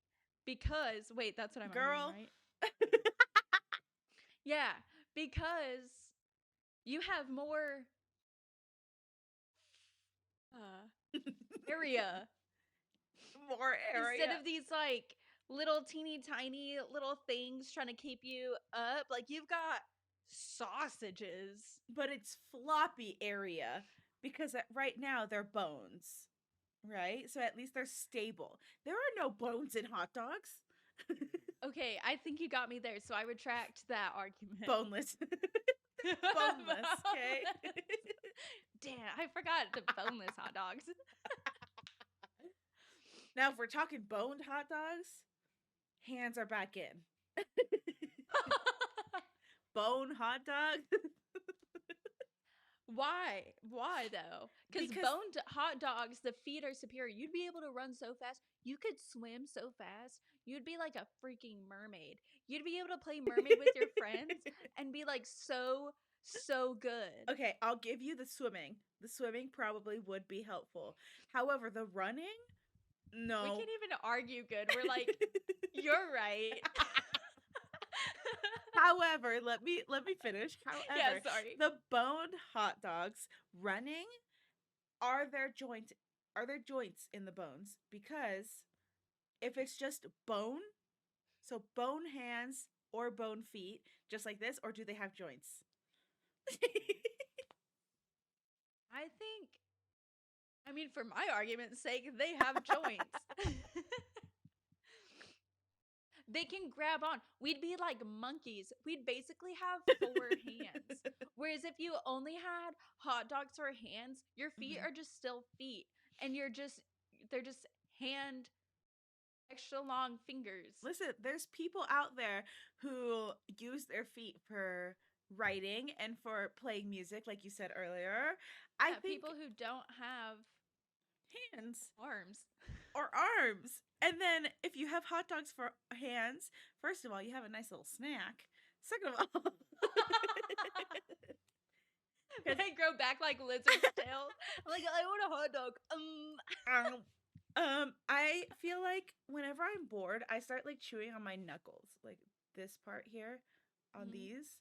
Speaker 2: because wait, that's what I'm
Speaker 1: Girl.
Speaker 2: arguing, right? Yeah, because you have more area.
Speaker 1: More area.
Speaker 2: Instead of these like little teeny tiny little things trying to keep you up, like you've got sausages.
Speaker 1: But it's floppy area because right now they're bones, right? So at least they're stable. There are no bones in hot dogs.
Speaker 2: Okay, I think you got me there, so I retract that argument.
Speaker 1: Boneless. Boneless, okay?
Speaker 2: Damn, I forgot the boneless hot dogs.
Speaker 1: Now, if we're talking boned hot dogs, hands are back in. Bone hot dog?
Speaker 2: Why? Why though? Because boned hot dogs, the feet are superior. You'd be able to run so fast. You could swim so fast. You'd be like a freaking mermaid. You'd be able to play mermaid with your friends and be like so good.
Speaker 1: Okay, I'll give you the swimming. The swimming probably would be helpful. However, the running, no.
Speaker 2: We can't even argue good. We're like, you're right.
Speaker 1: However, let me finish. However,
Speaker 2: Yeah, sorry.
Speaker 1: the boned hot dogs running are there joints in the bones? Because if it's just bone, so bone hands or bone feet, just like this, or do they have joints?
Speaker 2: I mean, for my argument's sake, they have joints. They can grab on. We'd be like monkeys. We'd basically have 4 hands. Whereas if you only had hot dogs for hands, your feet are just still feet. And they're just hand extra long fingers.
Speaker 1: Listen, there's people out there who use their feet for writing and for playing music, like you said earlier. I think
Speaker 2: people who don't have
Speaker 1: hands.
Speaker 2: Arms.
Speaker 1: Or arms. And then if you have hot dogs for hands, first of all, you have a nice little snack. Second of all,
Speaker 2: they grow back like lizard's tails. I'm like, I want a hot dog.
Speaker 1: I feel like whenever I'm bored, I start like chewing on my knuckles, like this part here on these.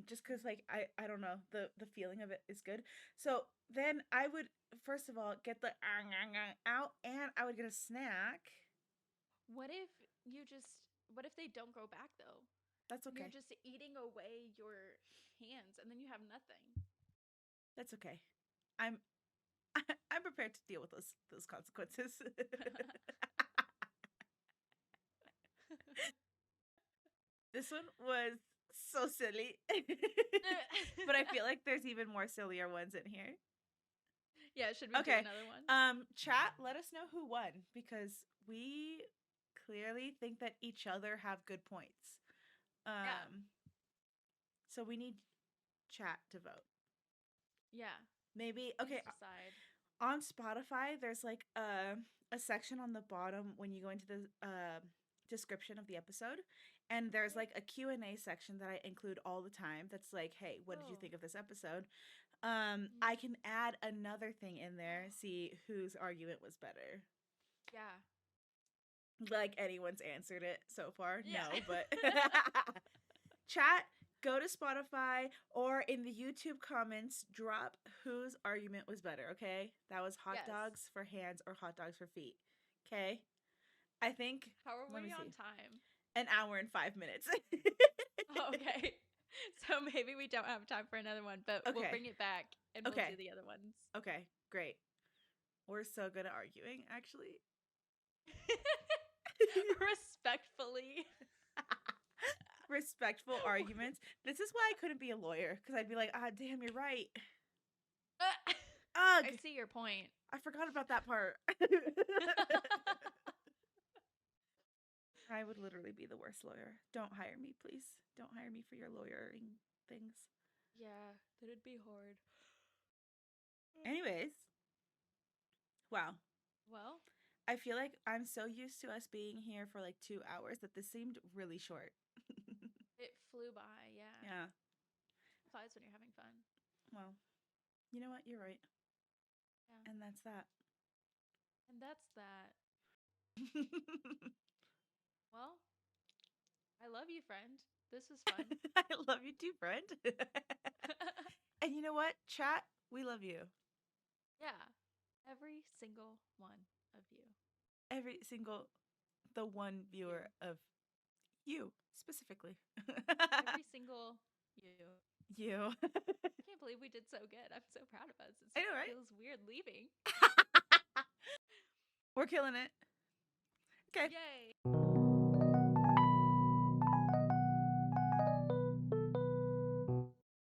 Speaker 1: Just because like I don't know, the feeling of it is good. So then I would first of all get the out, and I would get a snack.
Speaker 2: What if they don't grow back though?
Speaker 1: That's okay.
Speaker 2: You're just eating away your hands and then you have nothing.
Speaker 1: That's okay. I'm prepared to deal with those consequences. This one was so silly. But I feel like there's even more sillier ones in here.
Speaker 2: Yeah, should we do
Speaker 1: Okay.
Speaker 2: another one?
Speaker 1: Chat, let us know who won because we clearly think that each other have good points.
Speaker 2: Yeah.
Speaker 1: So we need chat to vote.
Speaker 2: Yeah.
Speaker 1: Maybe
Speaker 2: Please
Speaker 1: okay.
Speaker 2: decide.
Speaker 1: On Spotify, there's like a section on the bottom when you go into the description of the episode, and there's like a Q&A section that I include all the time. That's like, hey, what did you think of this episode? I can add another thing in there, see whose argument was better.
Speaker 2: Yeah.
Speaker 1: Like anyone's answered it so far?
Speaker 2: Yeah.
Speaker 1: No, but chat, go to Spotify or in the YouTube comments, drop whose argument was better, okay? That was hot dogs for hands or hot dogs for feet. Okay? I think
Speaker 2: How are we on time?
Speaker 1: An hour and 5 minutes.
Speaker 2: Okay. So maybe we don't have time for another one, but we'll bring it back and we'll do the other ones.
Speaker 1: Okay, great. We're so good at arguing, actually.
Speaker 2: Respectfully.
Speaker 1: Respectful arguments. This is why I couldn't be a lawyer, because I'd be like, ah, damn, you're right. Ugh.
Speaker 2: I see your point.
Speaker 1: I forgot about that part. I would literally be the worst lawyer. Don't hire me, please. Don't hire me for your lawyering things.
Speaker 2: Yeah, that'd be hard.
Speaker 1: Anyways. Wow.
Speaker 2: Well,
Speaker 1: I feel like I'm so used to us being here for like 2 hours that this seemed really short.
Speaker 2: It flew by, yeah.
Speaker 1: Yeah.
Speaker 2: It flies when you're having fun.
Speaker 1: Well, you know what? You're right.
Speaker 2: Yeah.
Speaker 1: And that's that.
Speaker 2: And that's that. Well, I love you, friend. This was fun.
Speaker 1: I love you too, friend. And you know what? Chat, we love you.
Speaker 2: Yeah. Every single one of you.
Speaker 1: Every single, the one viewer of you, specifically.
Speaker 2: Every single you.
Speaker 1: You.
Speaker 2: I can't believe we did so good. I'm so proud of us.
Speaker 1: I know, right?
Speaker 2: It feels weird leaving.
Speaker 1: We're killing it. Okay.
Speaker 2: Yay.